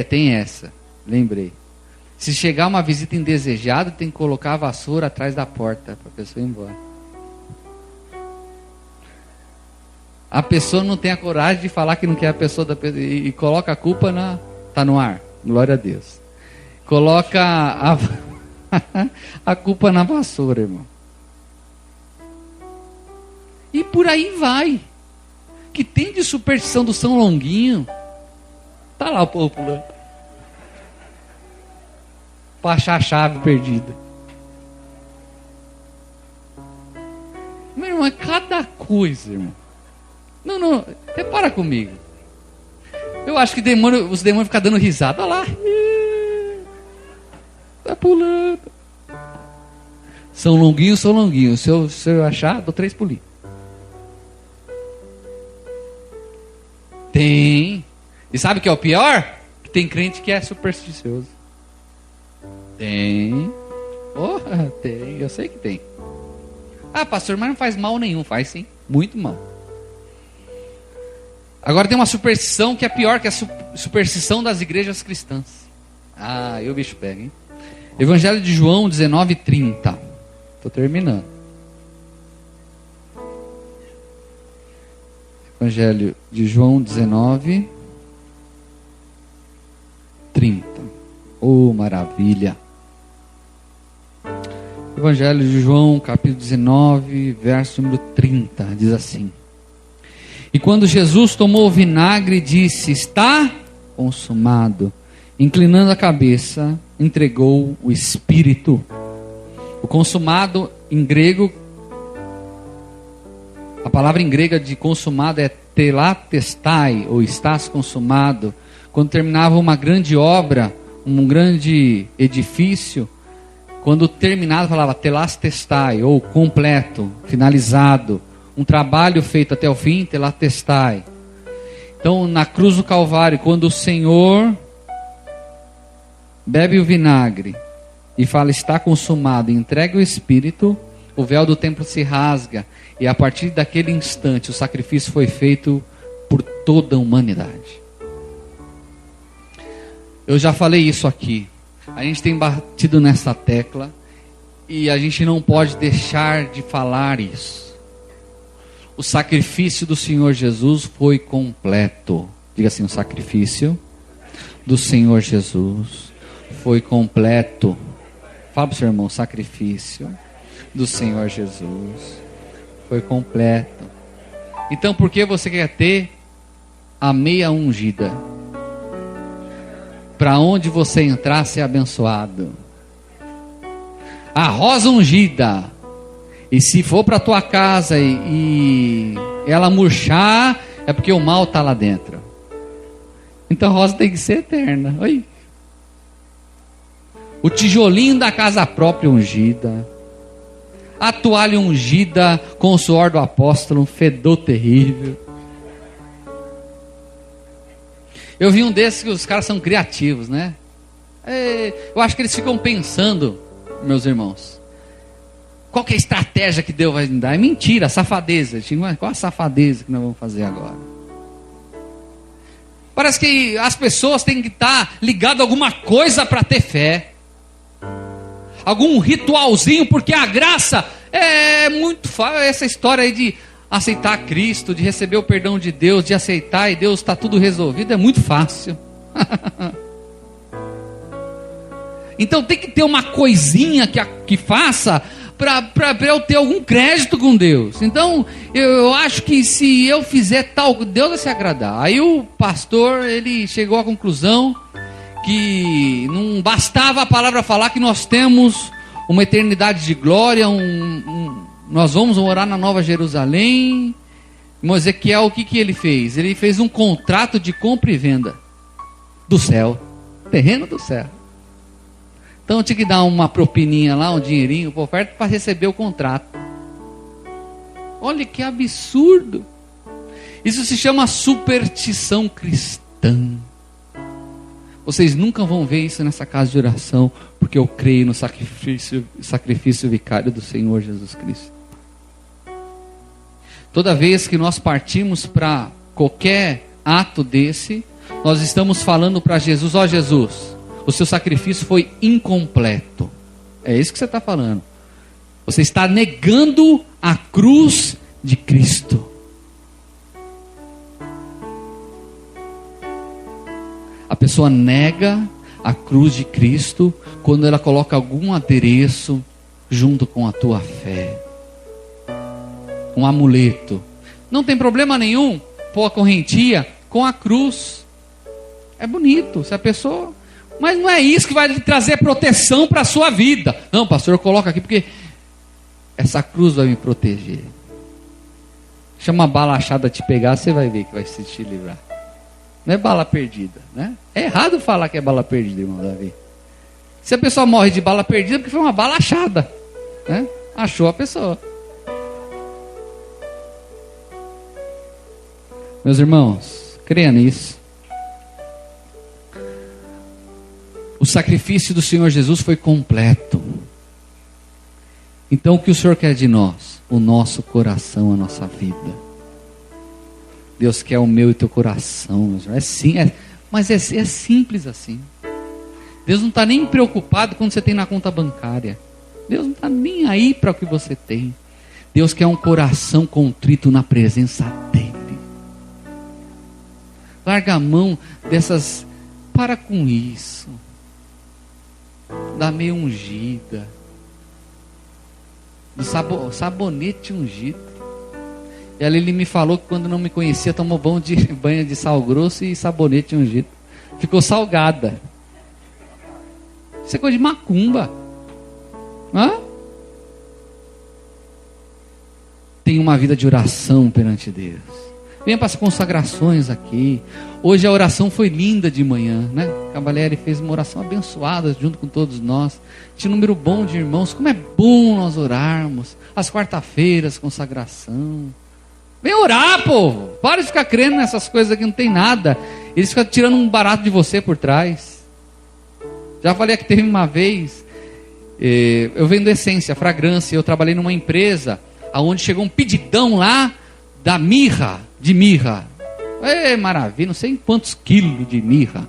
[SPEAKER 1] tem essa, lembrei. Se chegar uma visita indesejada, tem que colocar a vassoura atrás da porta para a pessoa ir embora. A pessoa não tem a coragem de falar que não quer a pessoa e coloca a culpa tá no ar, glória a Deus. Coloca a culpa na vassoura, irmão. E por aí vai. Que tem de superstição do São Longuinho. Tá lá o povo pulando. Para achar a chave perdida. Meu irmão, é cada coisa, irmão. Não, repara comigo. Eu acho que os demônios ficam dando risada. Olha lá. Tá pulando. São longuinhos, são longuinhos. Se eu achar, dou 3 pulinhos. Tem. E sabe o que é o pior? Que tem crente que é supersticioso. Tem. Oh, tem. Eu sei que tem. Ah, pastor, mas não faz mal nenhum. Faz sim. Muito mal. Agora tem uma superstição que é pior que a superstição das igrejas cristãs. Ah, eu o bicho pega, hein? Evangelho de João 19:30. Estou terminando. Evangelho de João 19:30. Oh, maravilha. Evangelho de João, capítulo 19, verso número 30, diz assim: E quando Jesus tomou o vinagre, disse: Está consumado. Inclinando a cabeça, entregou o Espírito. O consumado em grego, a palavra em grega de consumado é telatestai, ou estás consumado. Quando terminava uma grande obra, um grande edifício, quando terminado falava telastestai, ou completo, finalizado. Um trabalho feito até o fim, telatestai. Então, na cruz do Calvário, quando o Senhor bebe o vinagre e fala está consumado, e entrega o Espírito, o véu do templo se rasga, e a partir daquele instante o sacrifício foi feito por toda a humanidade. Eu já falei isso aqui, a gente tem batido nessa tecla e a gente não pode deixar de falar isso. O sacrifício do Senhor Jesus foi completo. Diga assim: o sacrifício do Senhor Jesus foi completo. Fala para o seu irmão: o sacrifício do Senhor Jesus foi completo. Então, por que você quer ter a meia ungida? Para onde você entrar, ser abençoado. A rosa ungida. E se for para tua casa e ela murchar, é porque o mal está lá dentro. Então a rosa tem que ser eterna. Oi. O tijolinho da casa própria ungida. A toalha ungida com o suor do apóstolo, um fedor terrível. Eu vi um desses que os caras são criativos, né? Eu acho que eles ficam pensando, meus irmãos, qual que é a estratégia que Deus vai me dar? É mentira, safadeza. Qual a safadeza que nós vamos fazer agora? Parece que as pessoas têm que estar ligadas a alguma coisa para ter fé. Algum ritualzinho, porque a graça é muito fácil. Essa história aí de aceitar Cristo, de receber o perdão de Deus, de aceitar e Deus está tudo resolvido, é muito fácil. Então tem que ter uma coisinha que faça para eu ter algum crédito com Deus. Então eu acho que se eu fizer tal, Deus vai se agradar. Aí o pastor, ele chegou à conclusão que não bastava a palavra falar que nós temos uma eternidade de glória, nós vamos morar na Nova Jerusalém. Irmão Ezequiel, o que ele fez? Ele fez um contrato de compra e venda do céu, terreno do céu. Então tinha que dar uma propininha lá, um dinheirinho, por oferta, para receber o contrato. Olha que absurdo. Isso se chama superstição cristã. Vocês nunca vão ver isso nessa casa de oração, porque eu creio no sacrifício vicário do Senhor Jesus Cristo. Toda vez que nós partimos para qualquer ato desse, nós estamos falando para Jesus: ó Jesus, o seu sacrifício foi incompleto. É isso que você está falando. Você está negando a cruz de Cristo. A pessoa nega a cruz de Cristo quando ela coloca algum adereço junto com a tua fé. Um amuleto. Não tem problema nenhum pôr a correntia com a cruz. É bonito. Se a pessoa... Mas não é isso que vai lhe trazer proteção para a sua vida. Não, pastor, eu coloco aqui porque essa cruz vai me proteger. Chama uma bala achada te pegar, você vai ver que vai se te livrar. Não é bala perdida, né? É errado falar que é bala perdida, irmão Davi. Se a pessoa morre de bala perdida, é porque foi uma bala achada. né? Achou a pessoa. Meus irmãos, creia nisso. O sacrifício do Senhor Jesus foi completo. Então o que o Senhor quer de nós? O nosso coração, a nossa vida. Deus quer o meu e teu coração. Mas é simples assim. Deus não está nem preocupado quando você tem na conta bancária. Deus não está nem aí para o que você tem. Deus quer um coração contrito na presença dEle. Larga a mão dessas... Para com isso. Da meia ungida. Do sabonete ungido. E ali ele me falou que quando não me conhecia, tomou banho de sal grosso e sabonete ungido. Ficou salgada. Isso é coisa de macumba. Hã? Tem uma vida de oração perante Deus. Venha para as consagrações aqui. Hoje a oração foi linda de manhã, né? A Valéria fez uma oração abençoada junto com todos nós. Tinha um número bom de irmãos. Como é bom nós orarmos. Às quarta-feiras, consagração. Vem orar, povo. Para de ficar crendo nessas coisas aqui, não tem nada. Eles ficam tirando um barato de você por trás. Já falei que teve uma vez, eu vendo essência, fragrância. Eu trabalhei numa empresa onde chegou um pedidão lá da mirra, de mirra. Maravilha, não sei em quantos quilos de mirra.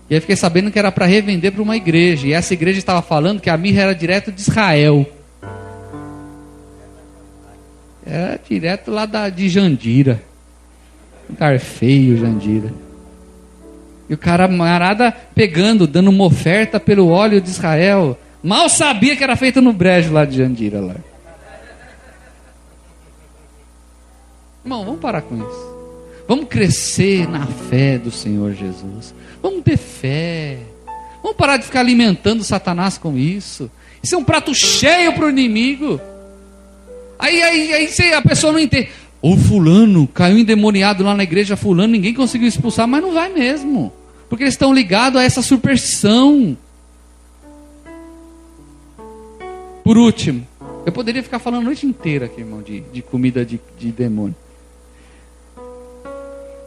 [SPEAKER 1] E aí fiquei sabendo que era para revender para uma igreja. E essa igreja estava falando que a mirra era direto de Israel. Era direto lá de Jandira. Um lugar feio, Jandira. E o camarada pegando, dando uma oferta pelo óleo de Israel. Mal sabia que era feito no brejo lá de Jandira. Lá. Irmão, vamos parar com isso. Vamos crescer na fé do Senhor Jesus. Vamos ter fé. Vamos parar de ficar alimentando Satanás com isso. Isso é um prato cheio para o inimigo. Aí a pessoa não entende. O fulano caiu endemoniado lá na igreja, fulano, ninguém conseguiu expulsar, mas não vai mesmo. Porque eles estão ligados a essa superstição. Por último, eu poderia ficar falando a noite inteira aqui, irmão, de comida de demônio.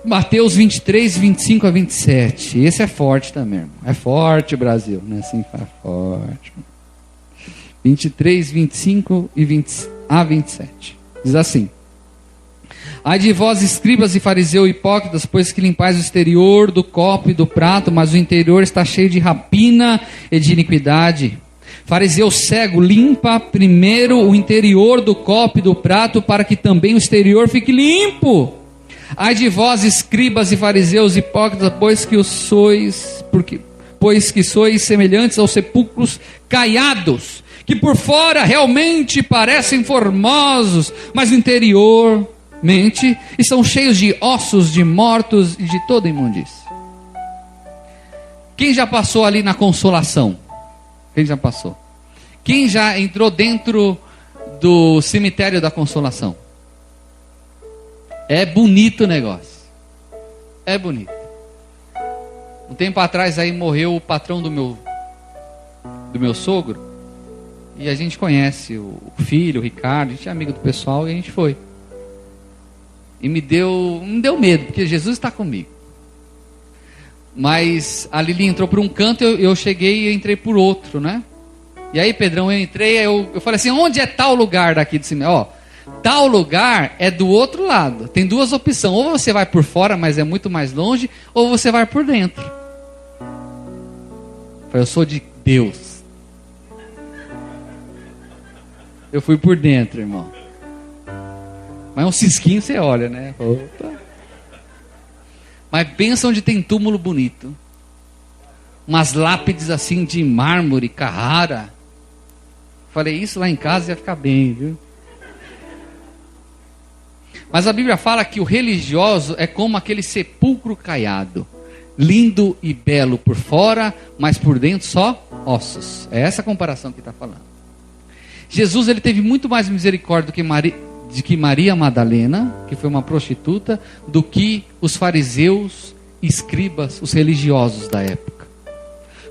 [SPEAKER 1] Mateus 23, 25 a 27. Esse é forte também, irmão. É forte, Brasil. Não é assim? É forte. 23, 25 e 20 a 27. Diz assim: ai de vós, escribas e fariseus hipócritas, pois que limpais o exterior do copo e do prato, mas o interior está cheio de rapina e de iniquidade. Fariseu cego, limpa primeiro o interior do copo e do prato, para que também o exterior fique limpo. Ai de vós, escribas e fariseus hipócritas, pois que sois semelhantes aos sepulcros caiados, que por fora realmente parecem formosos, mas interiormente estão cheios de ossos de mortos e de toda imundície. Quem já passou ali na Consolação? Quem já passou? Quem já entrou dentro do cemitério da Consolação? É bonito o negócio. É bonito. Um tempo atrás aí morreu o patrão do meu sogro. E a gente conhece o filho, o Ricardo, a gente é amigo do pessoal e a gente foi. E me deu medo, porque Jesus está comigo. Mas a Lili entrou por um canto, eu cheguei e entrei por outro, né? E aí, Pedrão, eu entrei, eu falei assim, onde é tal lugar daqui de cima? Ó, tal lugar é do outro lado. Tem duas opções, ou você vai por fora, mas é muito mais longe, ou você vai por dentro. Eu falei, eu sou de Deus. Eu fui por dentro, irmão. Mas um cisquinho você olha, né? Opa. Mas pensa onde tem túmulo bonito. Umas lápides assim de mármore, Carrara. Falei, isso lá em casa ia ficar bem, viu? Mas a Bíblia fala que o religioso é como aquele sepulcro caiado. Lindo e belo por fora, mas por dentro só ossos. É essa a comparação que está falando. Jesus, ele teve muito mais misericórdia do que Maria Madalena, que foi uma prostituta, do que os fariseus e escribas, os religiosos da época.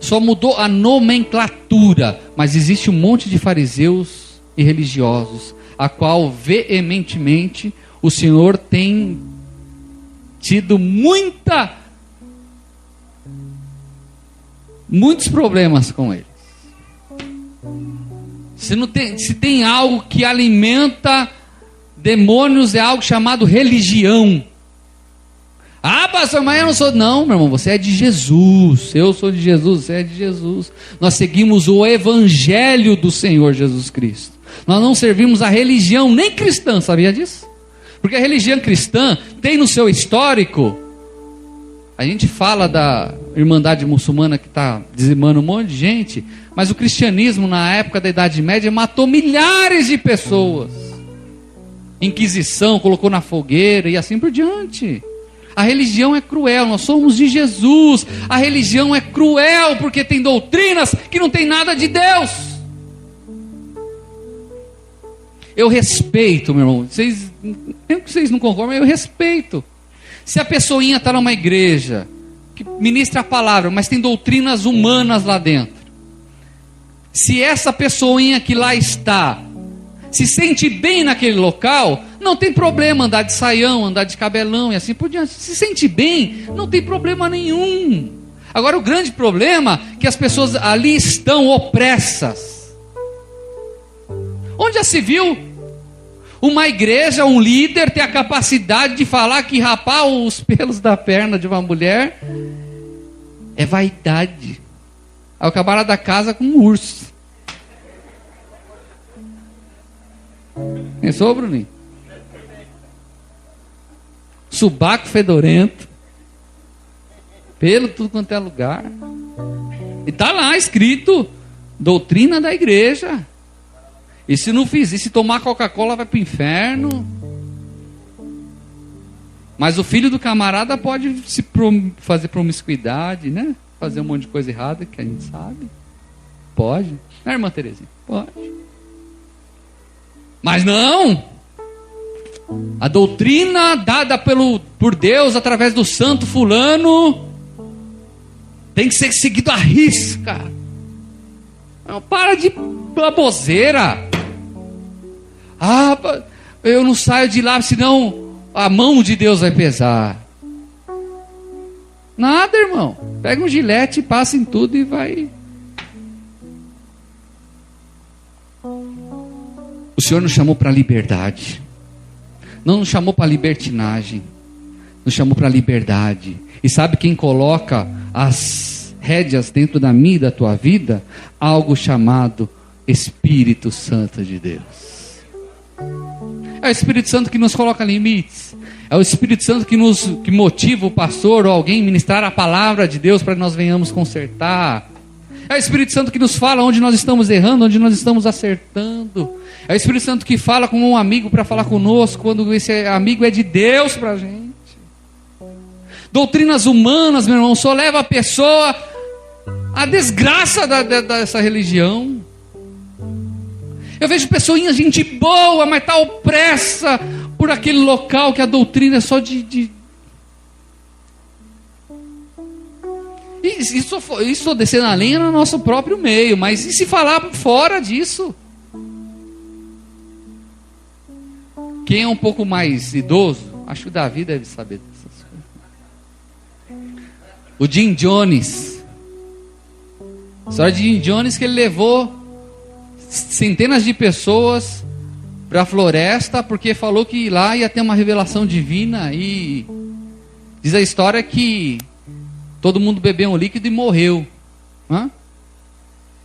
[SPEAKER 1] Só mudou a nomenclatura, mas existe um monte de fariseus e religiosos, a qual veementemente o Senhor tem tido muitos problemas com eles. Se tem algo que alimenta demônios, é algo chamado religião. Ah, pastor, mas eu não sou. Não, meu irmão, você é de Jesus. Eu sou de Jesus, você é de Jesus. Nós seguimos o evangelho do Senhor Jesus Cristo. Nós não servimos a religião nem cristã, sabia disso? Porque a religião cristã tem no seu histórico. A gente fala da Irmandade Muçulmana que está dizimando um monte de gente, mas o cristianismo na época da Idade Média matou milhares de pessoas. Inquisição, colocou na fogueira e assim por diante. A religião é cruel, nós somos de Jesus. A religião é cruel porque tem doutrinas que não tem nada de Deus. Eu respeito, meu irmão. Mesmo que vocês não concordam, eu respeito. Se a pessoinha está numa igreja que ministra a palavra, mas tem doutrinas humanas lá dentro. Se essa pessoinha que lá está se sente bem naquele local, não tem problema andar de saião, andar de cabelão e assim por diante. Se sente bem, não tem problema nenhum. Agora o grande problema é que as pessoas ali estão opressas. Onde já se viu uma igreja, um líder ter a capacidade de falar que rapar os pelos da perna de uma mulher é vaidade? Aí o camarada da casa com um urso. Pensou, Bruninho? Subaco fedorento, pelo tudo quanto é lugar, e está lá escrito doutrina da igreja. E se não fizer, se tomar Coca-Cola vai para o inferno. Mas o filho do camarada pode fazer promiscuidade, né? Fazer um monte de coisa errada que a gente sabe. Pode, né, irmã Terezinha? Pode. Mas não, a doutrina dada por Deus através do santo fulano tem que ser seguido à risca. Não, para de baboseira. Ah, eu não saio de lá, senão a mão de Deus vai pesar. Nada, irmão. Pega um gilete, passa em tudo e vai. O Senhor nos chamou para a liberdade. Não nos chamou para a libertinagem. Nos chamou para a liberdade. E sabe quem coloca as rédeas dentro da minha e da tua vida? Algo chamado Espírito Santo de Deus. É o Espírito Santo que nos coloca limites. É o Espírito Santo que motiva o pastor ou alguém a ministrar a palavra de Deus para que nós venhamos consertar. É o Espírito Santo que nos fala onde nós estamos errando, onde nós estamos acertando. É o Espírito Santo que fala com um amigo para falar conosco, quando esse amigo é de Deus para a gente. Doutrinas humanas, meu irmão, só leva a pessoa à desgraça dessa religião. Eu vejo pessoinhas, gente boa, mas está opressa por aquele local que a doutrina é só de... Isso descer na lenha no nosso próprio meio, mas e se falar fora disso? Quem é um pouco mais idoso, acho que o Davi deve saber dessas coisas. O Jim Jones. A história de Jim Jones, que ele levou centenas de pessoas para a floresta, porque falou que lá ia ter uma revelação divina, e diz a história que todo mundo bebeu um líquido e morreu.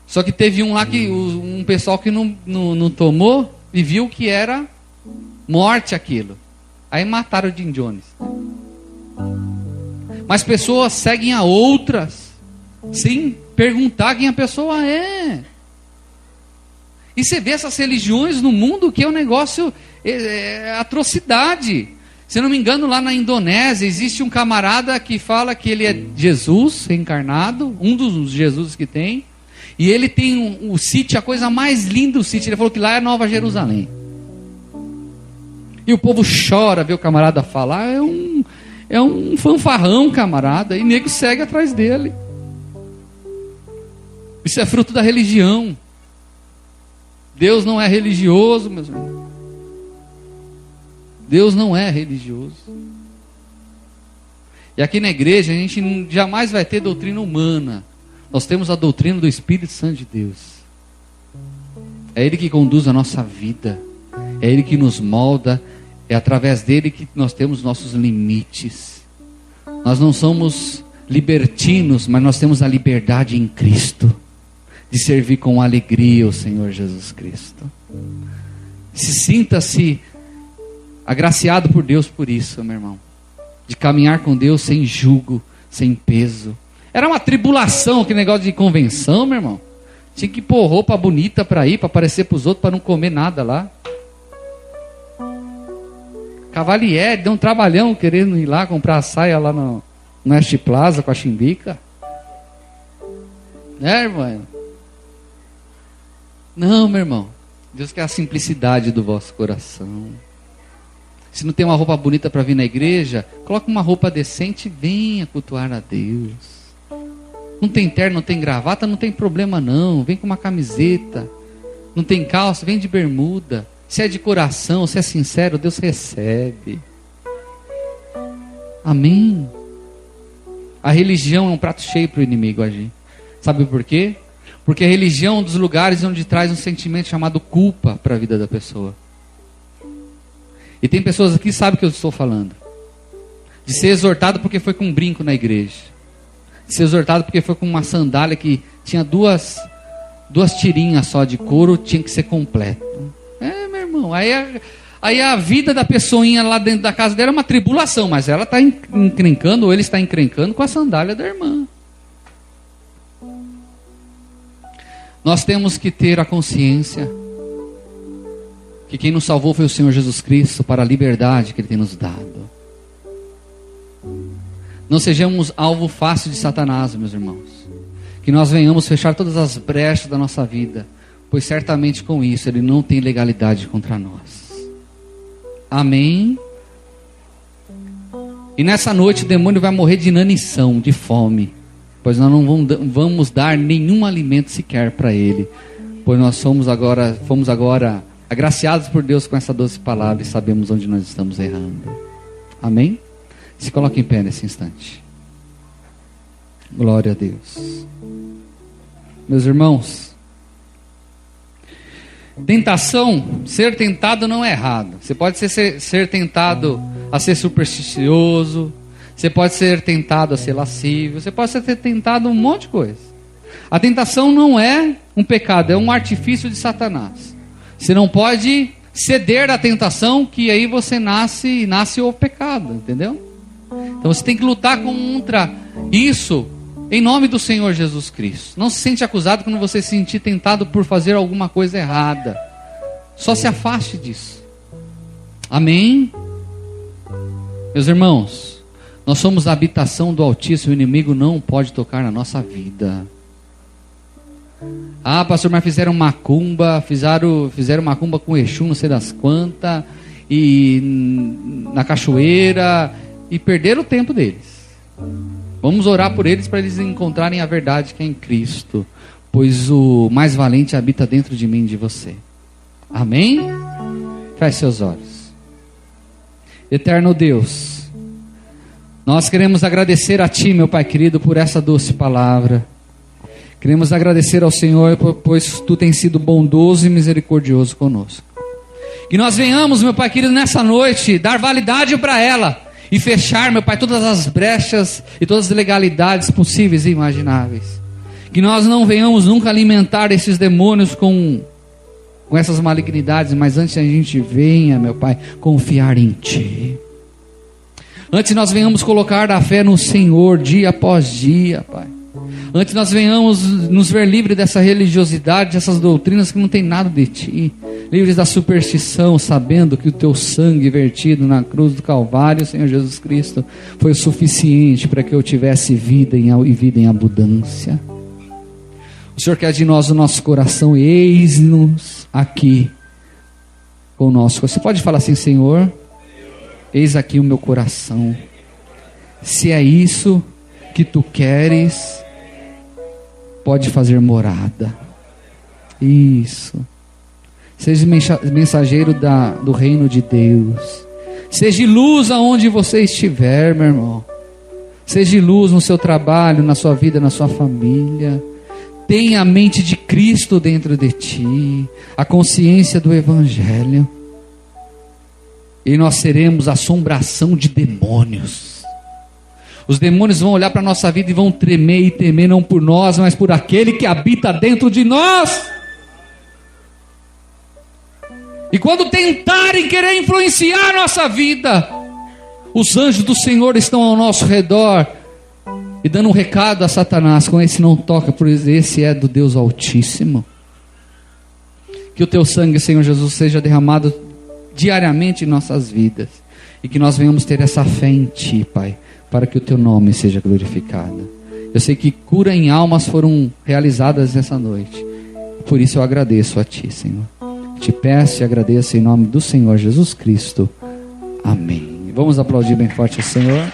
[SPEAKER 1] Só que teve um lá, um pessoal que não tomou e viu que era morte aquilo. Aí mataram o Jim Jones. Mas pessoas seguem a outras sem perguntar quem a pessoa é. E você vê essas religiões no mundo que é um negócio, atrocidade. Se eu não me engano, lá na Indonésia existe um camarada que fala que ele é Jesus reencarnado, um dos Jesus que tem, e ele tem o sítio, a coisa mais linda do sítio. Ele falou que lá é Nova Jerusalém. E o povo chora ver o camarada falar. É um fanfarrão, camarada, e nego segue atrás dele. Isso é fruto da religião. Deus não é religioso, meus irmãos. Deus não é religioso. E aqui na igreja a gente jamais vai ter doutrina humana. Nós temos a doutrina do Espírito Santo de Deus. É Ele que conduz a nossa vida. É Ele que nos molda. É através dele que nós temos nossos limites. Nós não somos libertinos, mas nós temos a liberdade em Cristo. De servir com alegria o Senhor Jesus Cristo. Sinta-se agraciado por Deus por isso, meu irmão. De caminhar com Deus sem jugo, sem peso. Era uma tribulação aquele negócio de convenção, meu irmão. Tinha que pôr roupa bonita para ir, para aparecer para os outros, para não comer nada lá. Cavalieri, deu um trabalhão querendo ir lá comprar a saia lá no West Plaza com a chimbica. Né, irmão? Não, meu irmão. Deus quer a simplicidade do vosso coração. Se não tem uma roupa bonita para vir na igreja, coloca uma roupa decente e venha cultuar a Deus. Não tem terno, não tem gravata, não tem problema não. Vem com uma camiseta. Não tem calça, vem de bermuda. Se é de coração, se é sincero, Deus recebe. Amém. A religião é um prato cheio para o inimigo agir. Sabe por quê? Porque a religião é um dos lugares onde traz um sentimento chamado culpa para a vida da pessoa. E tem pessoas aqui que sabem o que eu estou falando. De ser exortado porque foi com um brinco na igreja. De ser exortado porque foi com uma sandália que tinha duas tirinhas só de couro, tinha que ser completo. É, meu irmão, aí a vida da pessoinha lá dentro da casa dela é uma tribulação, mas ela está encrencando, ou ele está encrencando com a sandália da irmã. Nós temos que ter a consciência que quem nos salvou foi o Senhor Jesus Cristo para a liberdade que Ele tem nos dado. Não sejamos alvo fácil de Satanás, meus irmãos. Que nós venhamos fechar todas as brechas da nossa vida, pois certamente com isso Ele não tem legalidade contra nós. Amém? E nessa noite o demônio vai morrer de inanição, de fome, pois nós não vamos dar nenhum alimento sequer para ele, pois nós fomos agora agraciados por Deus com essa doce palavra e sabemos onde nós estamos errando. Amém? Se coloque em pé nesse instante. Glória a Deus. Meus irmãos, tentação, ser tentado não é errado. Você pode ser tentado a ser supersticioso, você pode ser tentado a ser lascívio, você pode ser tentado a um monte de coisa. A tentação não é um pecado, é um artifício de Satanás. Você não pode ceder à tentação, que aí você nasce o pecado, entendeu? Então você tem que lutar contra isso em nome do Senhor Jesus Cristo. Não se sente acusado quando você se sentir tentado por fazer alguma coisa errada. Só se afaste disso. Amém? Meus irmãos, nós somos a habitação do Altíssimo, o inimigo não pode tocar na nossa vida. Ah, pastor, mas fizeram macumba com Exu, não sei das quantas, e na cachoeira, e perderam o tempo deles. Vamos orar por eles para eles encontrarem a verdade que é em Cristo, pois o mais valente habita dentro de mim e de você. Amém? Feche seus olhos. Eterno Deus, nós queremos agradecer a Ti, meu Pai querido, por essa doce palavra. Queremos agradecer ao Senhor, pois Tu tens sido bondoso e misericordioso conosco. Que nós venhamos, meu Pai querido, nessa noite, dar validade para ela e fechar, meu Pai, todas as brechas e todas as legalidades possíveis e imagináveis. Que nós não venhamos nunca alimentar esses demônios com essas malignidades, mas antes a gente venha, meu Pai, confiar em Ti. Antes nós venhamos colocar a fé no Senhor dia após dia, Pai. Antes nós venhamos nos ver livres dessa religiosidade, dessas doutrinas que não tem nada de Ti. Livres da superstição, sabendo que o Teu sangue vertido na cruz do Calvário, Senhor Jesus Cristo, foi o suficiente para que eu tivesse vida e vida em abundância. O Senhor quer de nós o nosso coração, eis-nos aqui conosco. Você pode falar assim: Senhor, eis aqui o meu coração. Se é isso que Tu queres, pode fazer morada. Isso. Seja mensageiro do reino de Deus. Seja luz aonde você estiver, meu irmão. Seja luz no seu trabalho, na sua vida, na sua família. Tenha a mente de Cristo dentro de ti, a consciência do Evangelho. E nós seremos assombração de demônios. Os demônios vão olhar para a nossa vida e vão tremer e temer, não por nós, mas por aquele que habita dentro de nós. E quando tentarem querer influenciar a nossa vida, os anjos do Senhor estão ao nosso redor e dando um recado a Satanás: com esse não toca, pois esse é do Deus Altíssimo. Que o teu sangue, Senhor Jesus, seja derramado diariamente em nossas vidas, e que nós venhamos ter essa fé em Ti, Pai, para que o Teu nome seja glorificado. Eu sei que cura em almas foram realizadas nessa noite, por isso eu agradeço a Ti, Senhor. Te peço e agradeço em nome do Senhor Jesus Cristo. Amém. Vamos aplaudir bem forte o Senhor.